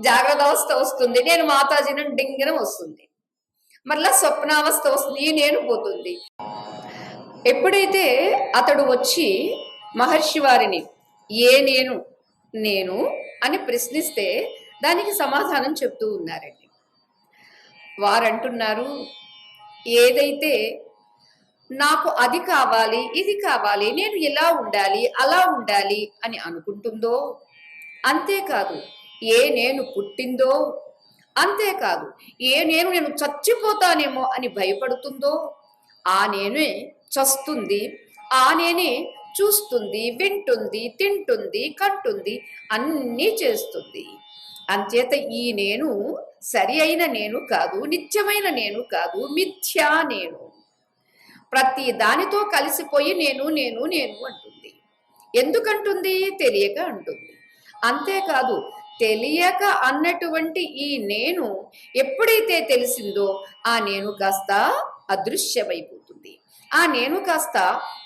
జాగ్రత్త అవస్థ వస్తుంది, నేను మాతాజీనం డింగినం వస్తుంది, మరలా స్వప్నావస్థ వస్తుంది, ఈ నేను పోతుంది. ఎప్పుడైతే అతడు వచ్చి మహర్షి వారిని ఏ నేను అని ప్రశ్నిస్తే దానికి సమాధానం చెప్తూ ఉన్నారండి. వారంటున్నారు, ఏదైతే నాకు అది కావాలి, ఇది కావాలి, నేను ఇలా ఉండాలి, అలా ఉండాలి అని అనుకుంటుందో, అంతేకాదు ఏ నేను పుట్టిందో, అంతేకాదు ఏ నేను చచ్చిపోతానేమో అని భయపడుతుందో, ఆ నేనే చస్తుంది, ఆ నేనే చూస్తుంది, వింటుంది, తింటుంది, కంటుంది, అన్నీ చేస్తుంది. అంచేత ఈ నేను సరి అయిన నేను కాదు, నిత్యమైన నేను కాదు, మిథ్యా నేను. ప్రతి దానితో కలిసిపోయి నేను నేను నేను అంటుంది. ఎందుకంటుంది? తెలియక అంటుంది. అంతేకాదు, తెలియక అన్నటువంటి ఈ నేను ఎప్పుడైతే తెలిసిందో ఆ నేను కాస్త అదృశ్యమైపోతుంది. ఆ నేను కాస్త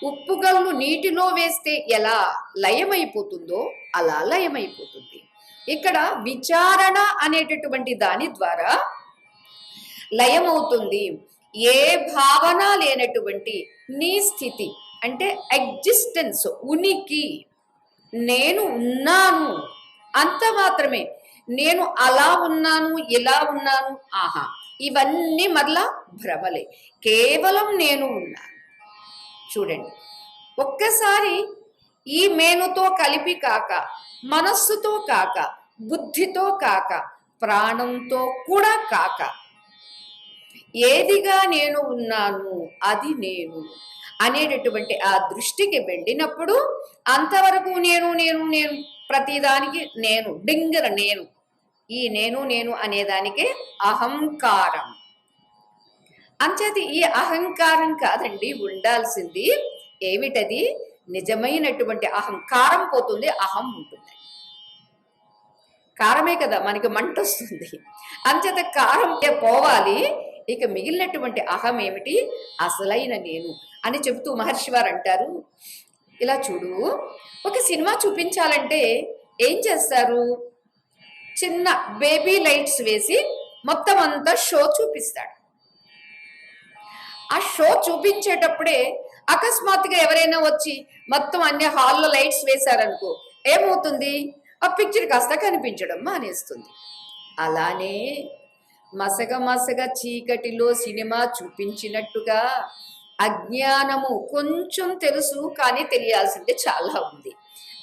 ఉప్పుగల్లు నీటిలో వేస్తే ఎలా లయమైపోతుందో అలా లయమైపోతుంది. ఇక్కడ విచారణ అనేటటువంటి దాని ద్వారా లయమవుతుంది. ఏ భావన లేనటువంటి నీ స్థితి అంటే ఎగ్జిస్టెన్స్, ఉనికి, నేను ఉన్నాను అంత మాత్రమే. నేను అలా ఉన్నాను, ఇలా ఉన్నాను, ఆహా, ఇవన్నీ మరలా భ్రమలే. కేవలం నేను ఉన్నాను. చూడండి, ఒక్కసారి ఈ మేనుతో కలిపి కాక, మనస్సుతో కాక, బుద్ధితో కాక, ప్రాణంతో కూడా కాక, ఏదిగా నేను ఉన్నాను అది నేను అనేటటువంటి ఆ దృష్టికి వెళ్ళినప్పుడు అంతవరకు నేను నేను నేను ప్రతిదానికి నేను, డింగర నేను, ఈ నేను నేను అనేదానికి అహంకారం. అంచేది ఈ అహంకారం కాదండి ఉండాల్సింది. ఏమిటది? నిజమైనటువంటి అహంకారం పోతుంది, అహం ఉంటుంది. కారమే కదా మనకి మంట వస్తుంది. అంచేత కారం పోవాలి. ఇక మిగిలినటువంటి అహం ఏమిటి? అసలైన నేను అని చెబుతూ మహర్షి వారు అంటారు, ఇలా చూడు, ఒక సినిమా చూపించాలంటే ఏం చేస్తారు? చిన్న బేబీ లైట్స్ వేసి మొత్తం అంతా షో చూపిస్తాడు. ఆ షో చూపించేటప్పుడే అకస్మాత్తుగా ఎవరైనా వచ్చి మొత్తం అన్ని హాల్లో లైట్స్ వేశారనుకో, ఏమవుతుంది? ఆ పిక్చర్ కాస్త కనిపించడం మానేస్తుంది. అలానే మసగ మసగ చీకటిలో సినిమా చూపించినట్టుగా అజ్ఞానము కొంచెం తెలుసు, కానీ తెలియాల్సిందే చాలా ఉంది.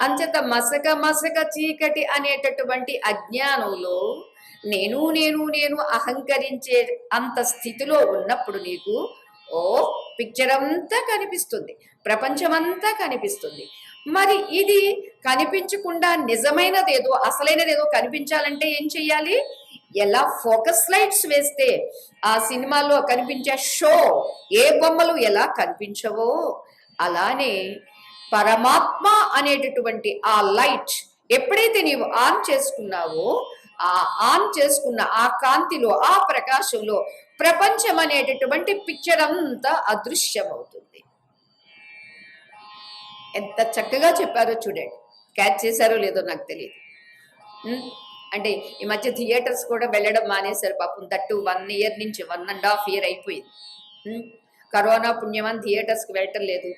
అంచేత మసగ మసగ చీకటి అనేటటువంటి అజ్ఞానంలో నేను నేను నేను అహంకరించే అంత స్థితిలో ఉన్నప్పుడు నీకు పిక్చర్ అంతా కనిపిస్తుంది, ప్రపంచమంతా కనిపిస్తుంది. మరి ఇది కనిపించకుండా నిజమైనదేదో, అసలైనదేదో కనిపించాలంటే ఏం చెయ్యాలి? ఎలా ఫోకస్ లైట్స్ వేస్తే ఆ సినిమాలో కనిపించే షో, ఏ బొమ్మలు ఎలా కనిపించవో, అలానే పరమాత్మ అనేటటువంటి ఆ లైట్ ఎప్పుడైతే నీవు ఆన్ చేసుకున్నావో, ఆ ఆన్ చేసుకున్న ఆ కాంతిలో, ఆ ప్రకాశంలో ప్రపంచం అనేటటువంటి పిక్చర్ అంతా అదృశ్యమవుతుంది. ఎంత చక్కగా చెప్పారో చూడండి. క్యాచ్ చేశారో లేదో నాకు తెలియదు. అంటే ఈ మధ్య థియేటర్స్ కూడా వెళ్ళడం మానేశారు పాపం. దట్టు 1 ఇయర్ నుంచి 1.5 ఇయర్ అయిపోయింది. కరోనా పుణ్యమని థియేటర్స్కి వెళ్ళటం లేదు.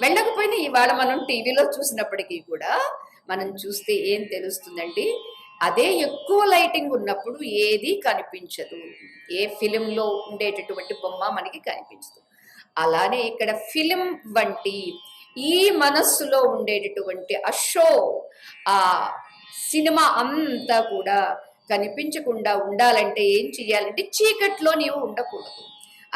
వెళ్ళకపోయినా ఇవాళ మనం టీవీలో చూసినప్పటికీ కూడా మనం చూస్తే ఏం తెలుస్తుందండి? అదే ఎక్కువ లైటింగ్ ఉన్నప్పుడు ఏది కనిపించదు. ఏ ఫిలింలో ఉండేటటువంటి బొమ్మ మనకి కనిపించదు. అలానే ఇక్కడ ఫిలిం వంటి ఈ మనస్సులో ఉండేటటువంటి ఆ షో, ఆ సినిమా అంతా కూడా కనిపించకుండా ఉండాలంటే ఏం చెయ్యాలంటే చీకట్లో నీవు ఉండకూడదు.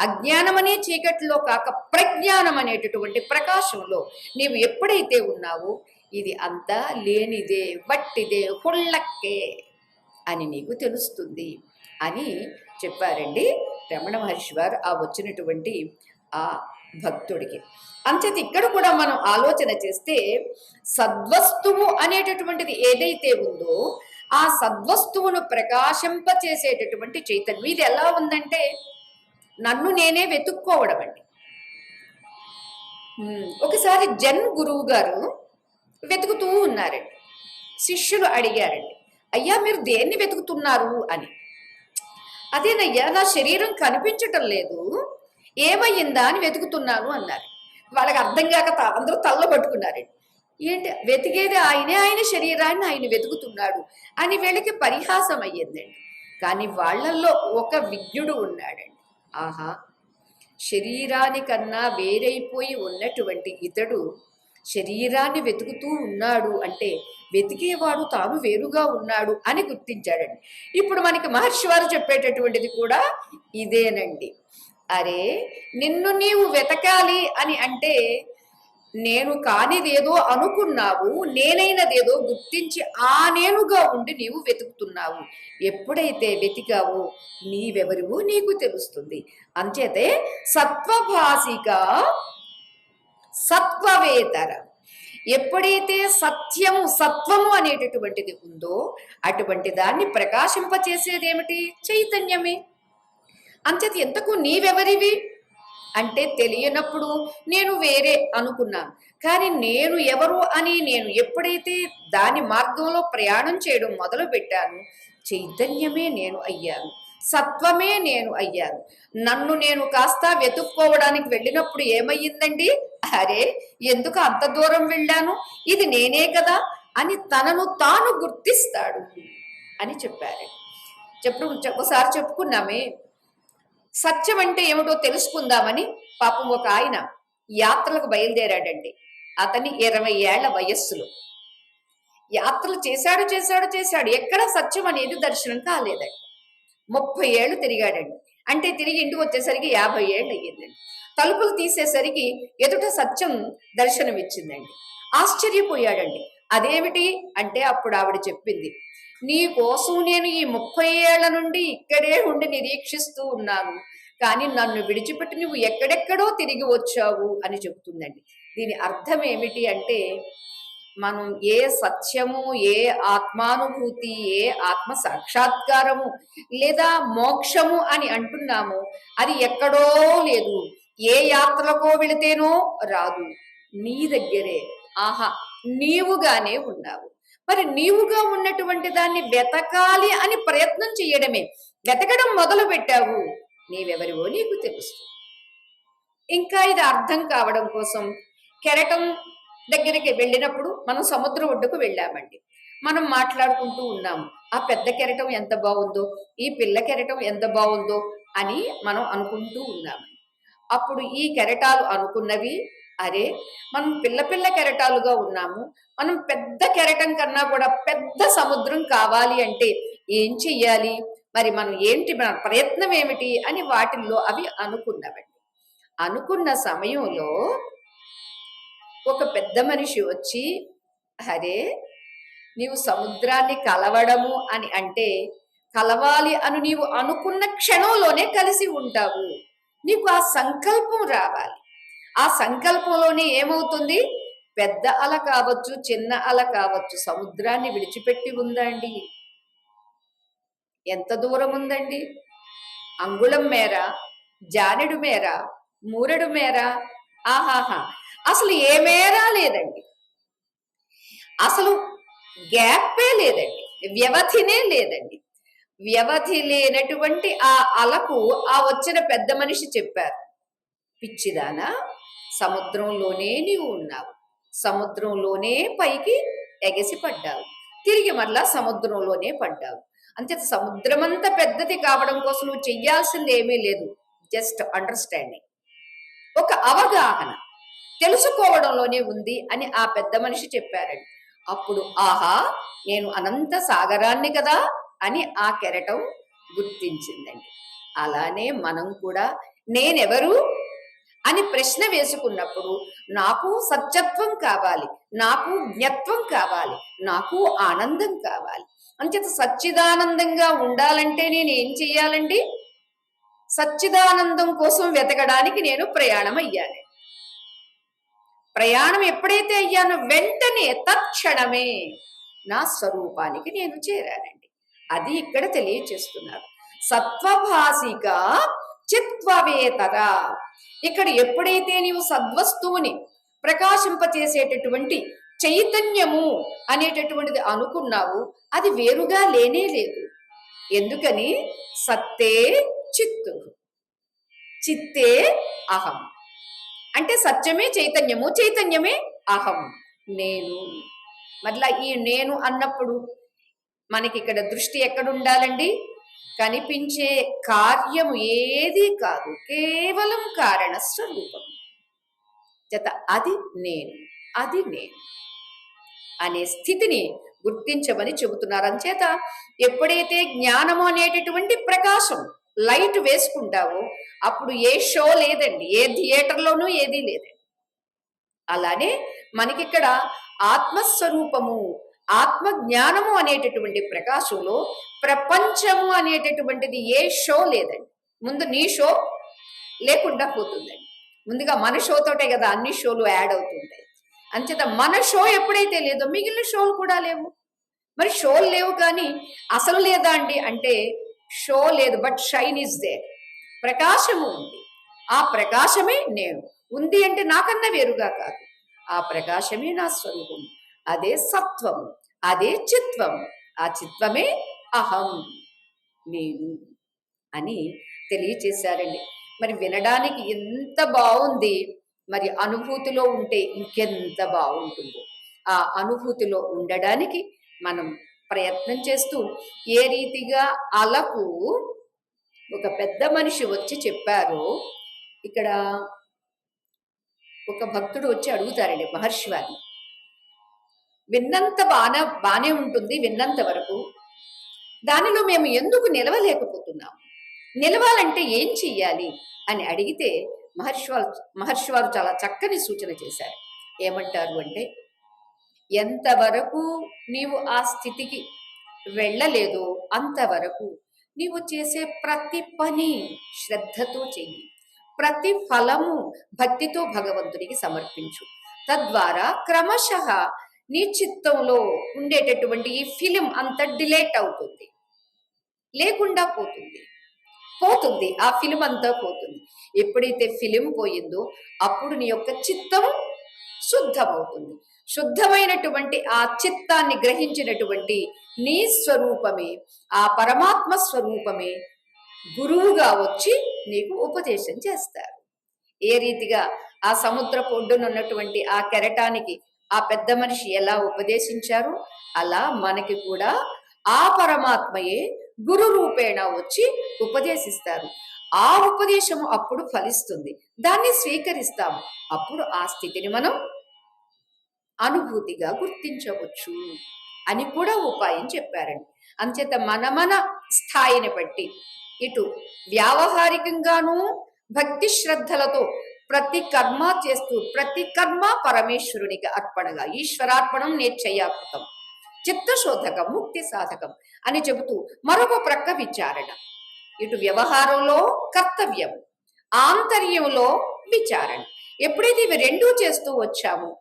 అజ్ఞానం అనే చీకట్లో కాక ప్రజ్ఞానం అనేటటువంటి ప్రకాశంలో నీవు ఎప్పుడైతే ఉన్నావో ఇది అంతా లేనిదే, వట్టిదే, హుళ్ళక్కే అని నీకు తెలుస్తుంది అని చెప్పారండి రమణ మహర్షి వారు ఆ వచ్చినటువంటి ఆ భక్తుడికి. అంచేత ఇక్కడ కూడా మనం ఆలోచన చేస్తే సద్వస్తువు అనేటటువంటిది ఏదైతే ఉందో ఆ సద్వస్తువును ప్రకాశింపచేసేటటువంటి చైతన్యం ఇది ఎలా ఉందంటే నన్ను నేనే వెతుక్కోవడం అండి. ఒకసారి జన్ గురువు గారు వెతుకుతూ ఉన్నారండి. శిష్యులు అడిగారండి, అయ్యా మీరు దేన్ని వెతుకుతున్నారు అని. అదేనయ్యా నా శరీరం కనిపించటం లేదు, ఏమయ్యిందా అని వెతుకుతున్నాను అన్నారు. వాళ్ళకి అర్థం కాక అందరూ తల్ల పట్టుకున్నారండి. ఏంటి వెతికేది ఆయనే, ఆయన శరీరాన్ని ఆయన వెతుకుతున్నాడు అని వీళ్ళకి పరిహాసం అయ్యిందండి. కానీ వాళ్ళల్లో ఒక విజ్ఞుడు ఉన్నాడండి. ఆహా, శరీరానికన్నా వేరైపోయి ఉన్నటువంటి ఇతడు శరీరాన్ని వెతుకుతూ ఉన్నాడు అంటే వెతికేవాడు తాను వేరుగా ఉన్నాడు అని గుర్తించాడండి. ఇప్పుడు మనకి మహర్షి వారు చెప్పేటటువంటిది కూడా ఇదేనండి. అరే నిన్ను నీవు వెతకాలి అని అంటే నేను కానిదేదో అనుకున్నావు, నేనైనదేదో గుర్తించి ఆ నేనుగా ఉండి నీవు వెతుకుతున్నావు. ఎప్పుడైతే వెతికావో నీవెవరివో నీకు తెలుస్తుంది. అంచేతే సత్వభాసిక సత్వవేతర, ఎప్పుడైతే సత్యము సత్వము అనేటటువంటిది ఉందో అటువంటి దాన్ని ప్రకాశింపచేసేది ఏమిటి? చైతన్యమే. అంచేత ఎంతకు నీవెవరివి? అంటే తెలియనప్పుడు నేను వేరే అనుకున్నాను. కానీ నేను ఎవరు అని నేను ఎప్పుడైతే దాని మార్గంలో ప్రయాణం చేయడం మొదలు పెట్టాను, చైతన్యమే నేను అయ్యాను, సత్వమే నేను అయ్యాను. నన్ను నేను కాస్త వెతుక్కోవడానికి వెళ్ళినప్పుడు ఏమయ్యిందండి? అరే, ఎందుకు అంత దూరం వెళ్ళాను, ఇది నేనే కదా అని తనను తాను గుర్తిస్తాడు అని చెప్పారు. ఒకసారి చెప్పుకున్నామే, సత్యం అంటే ఏమిటో తెలుసుకుందామని పాపం ఒక ఆయన యాత్రలకు బయలుదేరాడండి. అతని 20 ఏళ్ల వయస్సులో యాత్రలు చేశాడు. ఎక్కడ సత్యం అనేది దర్శనం కాలేదండి. 30 ఏళ్ళు తిరిగాడండి. అంటే తిరిగి ఇంటికి వచ్చేసరికి 50 ఏళ్ళు అయ్యిందండి. తలుపులు తీసేసరికి ఎదుట సత్యం దర్శనం ఇచ్చిందండి. ఆశ్చర్యపోయాడండి. అదేమిటి అంటే అప్పుడు ఆవిడ చెప్పింది, నీ కోసం నేను ఈ 30 ఏళ్ల నుండి ఇక్కడే ఉండి నిరీక్షిస్తూ ఉన్నాను, కానీ నన్ను విడిచిపెట్టి నువ్వు ఎక్కడెక్కడో తిరిగి వచ్చావు అని చెబుతుందండి. దీని అర్థం ఏమిటి అంటే, మనం ఏ సత్యము, ఏ ఆత్మానుభూతి, ఏ ఆత్మ సాక్షాత్కారము లేదా మోక్షము అని అంటున్నామో అది ఎక్కడో లేదు, ఏ యాత్రలకో వెళితేనో రాదు, నీ దగ్గరే. ఆహా, నీవుగానే ఉన్నావు. మరి నీవుగా ఉన్నటువంటి దాన్ని వెతకాలి అని ప్రయత్నం చేయడమే. వెతకడం మొదలు పెట్టావు, నీవెవరివో నీకు తెలుస్తుంది. ఇంకా ఇది అర్థం కావడం కోసం కెరటం దగ్గరికి వెళ్ళినప్పుడు మనం సముద్రం ఒడ్డుకు వెళ్ళామండి. మనం మాట్లాడుకుంటూ ఉన్నాము, ఆ పెద్ద కెరటం ఎంత బాగుందో, ఈ పిల్ల కెరటం ఎంత బాగుందో అని మనం అనుకుంటూ ఉన్నాము. అప్పుడు ఈ కెరటాలు అనుకున్నవి, అరే మనం పిల్ల కెరటాలుగా ఉన్నాము, మనం పెద్ద కెరటం కన్నా కూడా పెద్ద సముద్రం కావాలి అంటే ఏం చెయ్యాలి, మరి మనం ఏంటి, మన ప్రయత్నం ఏమిటి అని వాటిల్లో అవి అనుకున్నవండి. అనుకున్న సమయంలో ఒక పెద్ద మనిషి వచ్చి, అరే నీవు సముద్రాన్ని కలవడము అని అంటే కలవాలి అని నీవు అనుకున్న క్షణంలోనే కలిసి ఉంటావు, నీకు ఆ సంకల్పం రావాలి. ఆ సంకల్పంలోనే ఏమవుతుంది, పెద్ద అల కావచ్చు, చిన్న అల కావచ్చు, సముద్రాన్ని విడిచిపెట్టి ఉందండి. ఎంత దూరం ఉందండి? అంగుళం మేర, జానెడు మేర, మూరెడు మేర, ఆహాహా, అసలు ఏ మేర లేదండి. అసలు గ్యాపే లేదండి, వ్యవధినే లేదండి. వ్యవధి లేనటువంటి ఆ అలకు ఆ వచ్చిన పెద్ద మనిషి చెప్పారు, పిచ్చిదానా, సముద్రంలోనే నీవు ఉన్నావు, సముద్రంలోనే పైకి ఎగసి పడ్డావు, తిరిగి మళ్ళా సముద్రంలోనే పడ్డావు. అంతే, సముద్రమంతా పెద్దది కావడం కోసం నువ్వు చెయ్యాల్సింది ఏమీ లేదు, జస్ట్ అండర్స్టాండింగ్, ఒక అవగాహన, తెలుసుకోవడంలోనే ఉంది అని ఆ పెద్ద మనిషి చెప్పారండి. అప్పుడు ఆహా, నేను అనంత సాగరాన్ని కదా అని ఆ కెరటం గుర్తించిందండి. అలానే మనం కూడా నేనెవరు అని ప్రశ్న వేసుకున్నప్పుడు నాకు సత్యత్వం కావాలి, నాకు జ్ఞత్వం కావాలి, నాకు ఆనందం కావాలి. అంచేత సచ్చిదానందంగా ఉండాలంటే నేను ఏం చెయ్యాలండి? సచ్చిదానందం కోసం వెతకడానికి నేను ప్రయాణం అయ్యాను. ప్రయాణం ఎప్పుడైతే అయ్యానో వెంటనే తత్క్షణమే నా స్వరూపానికి నేను చేరానండి. అది ఇక్కడ తెలియచేస్తున్నారు. సత్వభాసిక చిత్వవేతర. ఇక్కడ ఎప్పుడైతే నీవు సద్వస్తువుని ప్రకాశింపచేసేటటువంటి చైతన్యము అనేటటువంటిది అనుకున్నావు, అది వేరుగా లేనే లేదు. ఎందుకని? సత్తే చిత్తు, చిత్తే అహం. అంటే సత్యమే చైతన్యము, చైతన్యమే అహం, నేను. మళ్ళా ఈ నేను అన్నప్పుడు మనకి ఇక్కడ దృష్టి ఎక్కడ ఉండాలండి? కనిపించే కార్యము ఏది కాదు, కేవలం కారణ స్వరూపం చేత అది నేను, అది నేను అనే స్థితిని గుర్తించమని చెబుతున్నారు. అంచేత ఎప్పుడైతే జ్ఞానము అనేటటువంటి ప్రకాశం లైట్ వేసుకుంటావో అప్పుడు ఏ షో లేదండి, ఏ థియేటర్లోనూ ఏదీ లేదండి. అలానే మనకిక్కడ ఆత్మస్వరూపము, ఆత్మ జ్ఞానము అనేటటువంటి ప్రకాశంలో ప్రపంచము అనేటటువంటిది ఏ షో లేదండి. ముందు నీ షో లేకుండా పోతుందండి. ముందుగా మన షోతోటే కదా అన్ని షోలు యాడ్ అవుతుంటాయి. అంచేత మన షో ఎప్పుడైతే లేదో మిగిలిన షోలు కూడా లేవు. మరి షోలు లేవు కానీ అసలు లేదా అండి అంటే షో లేదు, బట్ షైన్ ఇస్ దేర్. ప్రకాశము ఉంది, ఆ ప్రకాశమే నేను. ఉంది అంటే నాకన్నా వేరుగా కాదు, ఆ ప్రకాశమే నా స్వరూపం. అదే సత్వం, అదే చిత్వం, ఆ చిత్వమే అహం, నేను అని తెలియచేశారండి. మరి వినడానికి ఎంత బాగుంది, మరి అనుభూతిలో ఉంటే ఇంకెంత బాగుంటుందో. ఆ అనుభూతిలో ఉండడానికి మనం ప్రయత్నం చేస్తూ, ఏ రీతిగా అలకు ఒక పెద్ద మనిషి వచ్చి చెప్పారో, ఇక్కడ ఒక భక్తుడు వచ్చి అడుగుతారండి మహర్షి వారిని, విన్నంత బానే ఉంటుంది విన్నంత వరకు, దానిలో మేము ఎందుకు నిలవలేకపోతున్నాం, నిలవాలంటే ఏం చెయ్యాలి అని అడిగితే మహర్షి వారు చాలా చక్కని సూచన చేశారు. ఏమంటారు అంటే, ఎంతవరకు నీవు ఆ స్థితికి వెళ్ళలేదో అంతవరకు నీవు చేసే ప్రతి పని శ్రద్ధతో చెయ్యి, ప్రతి ఫలము భక్తితో భగవంతునికి సమర్పించు. తద్వారా క్రమశః నీ చిత్తంలో ఉండేటటువంటి ఈ ఫిలిం అంత డిలేట్ అవుతుంది, లేకుండా పోతుంది ఆ ఫిలిం అంతా పోతుంది. ఎప్పుడైతే ఫిలిం పోయిందో అప్పుడు నీ యొక్క చిత్తం శుద్ధమవుతుంది. శుద్ధమైనటువంటి ఆ చిత్తాన్ని గ్రహించినటువంటి నీ స్వరూపమే, ఆ పరమాత్మ స్వరూపమే గురువుగా వచ్చి నీకు ఉపదేశం చేస్తారు. ఏ రీతిగా ఆ సముద్రపు ఒడ్డున ఉన్నటువంటి ఆ కెరటానికి ఆ పెద్ద మనిషి ఎలా ఉపదేశించారో, అలా మనకి కూడా ఆ పరమాత్మయే గురు రూపేణ వచ్చి ఉపదేశిస్తారు. ఆ ఉపదేశము అప్పుడు ఫలిస్తుంది, దాన్ని స్వీకరిస్తాము. అప్పుడు ఆ స్థితిని మనం అనుభూతిగా గుర్తించవచ్చు అని కూడా ఉపాయం చెప్పారండి. అంచేత మన స్థాయిని బట్టి ఇటు వ్యావహారికంగానూ భక్తి శ్రద్ధలతో ప్రతి కర్మ చేస్తూ, ప్రతి కర్మ పరమేశ్వరునికి అర్పణగా, ఈశ్వరార్పణం నేర్చయాకృతం, చిత్తశోధకం, ముక్తి సాధకం అని చెబుతూ మరొక ప్రక్క విచారణ. ఇటు వ్యవహారంలో కర్తవ్యం, ఆంతర్యంలో విచారణ. ఎప్పుడైతే ఇవి రెండూ చేస్తూ వచ్చామో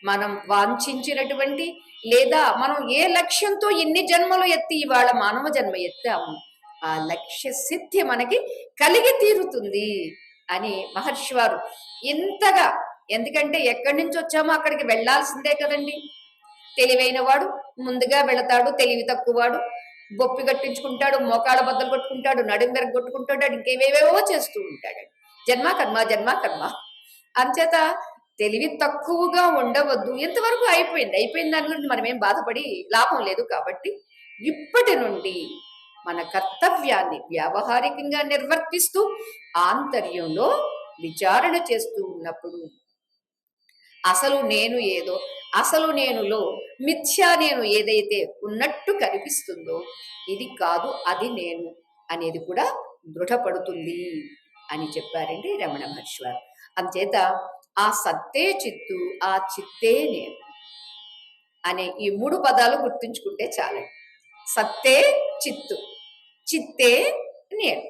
మనం వాంఛించినటువంటి, లేదా మనం ఏ లక్ష్యంతో ఎన్ని జన్మలు ఎత్తి ఇవాళ మానవ జన్మ ఎత్తాము, ఆ లక్ష్య సిద్ధి మనకి కలిగి తీరుతుంది అని మహర్షి వారు ఇంతగా, ఎందుకంటే ఎక్కడి నుంచి వచ్చామో అక్కడికి వెళ్లాల్సిందే కదండి. తెలివైన వాడు ముందుగా వెళతాడు, తెలివి తక్కువ వాడు బొప్పి కట్టించుకుంటాడు, మోకాళ్ళ బద్దలు కొట్టుకుంటాడు, నడుం కొట్టుకుంటాడు, ఇంకేవేవేవో చేస్తూ ఉంటాడు. జన్మ కర్మ. అంచేత తెలివి తక్కువగా ఉండవద్దు. ఎంతవరకు అయిపోయింది దాని గురించి మనం ఏం బాధపడి లాభం లేదు. కాబట్టి ఇప్పటి నుండి మన కర్తవ్యాన్ని వ్యావహారికంగా నిర్వర్తిస్తూ ఆంతర్యంలో విచారణ చేస్తూ ఉన్నప్పుడు అసలు నేను ఏదో, అసలు నేనులో మిథ్యా నేను ఏదైతే ఉన్నట్టు కనిపిస్తుందో, ఇది కాదు అది నేను అనేది కూడా దృఢపడుతుంది అని చెప్పారండి రమణ మహర్షి వారు. అంచేత ఆ సత్తే చిత్తు, ఆ చిత్తే నేను అనే ఈ 3 పదాలు గుర్తుంచుకుంటే చాలండి. సత్తే చిత్తు, చిత్తే నేను,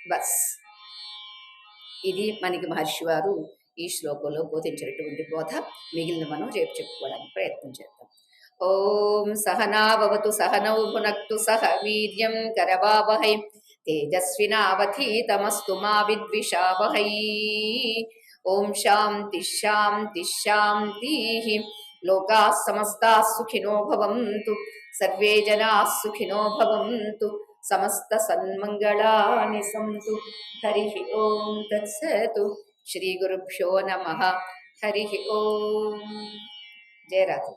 బస్. ఇది మనకి మహర్షి వారు ఈ శ్లోకంలో బోధించినటువంటి బోధ. మిగిలిన మనం రేపు చెప్పుకోవడానికి ప్రయత్నం చేద్దాం. ఓం సహనావతు సహనౌ భునక్తు సహ వీర్యం కరవావహై తేజస్వినావధీతమస్తు మా విద్విషావహై. ఓం శాంతి శాంతి శాంతి. లోకాః సమస్తాః సుఖినో భవంతు, సర్వే జనాః సుఖినో భవంతు, సమస్త సన్మంగళాని సంతు. హరి ఓం తత్సతు. శ్రీ గురుభ్యో నమః. హరి ఓం. జయ రాధ.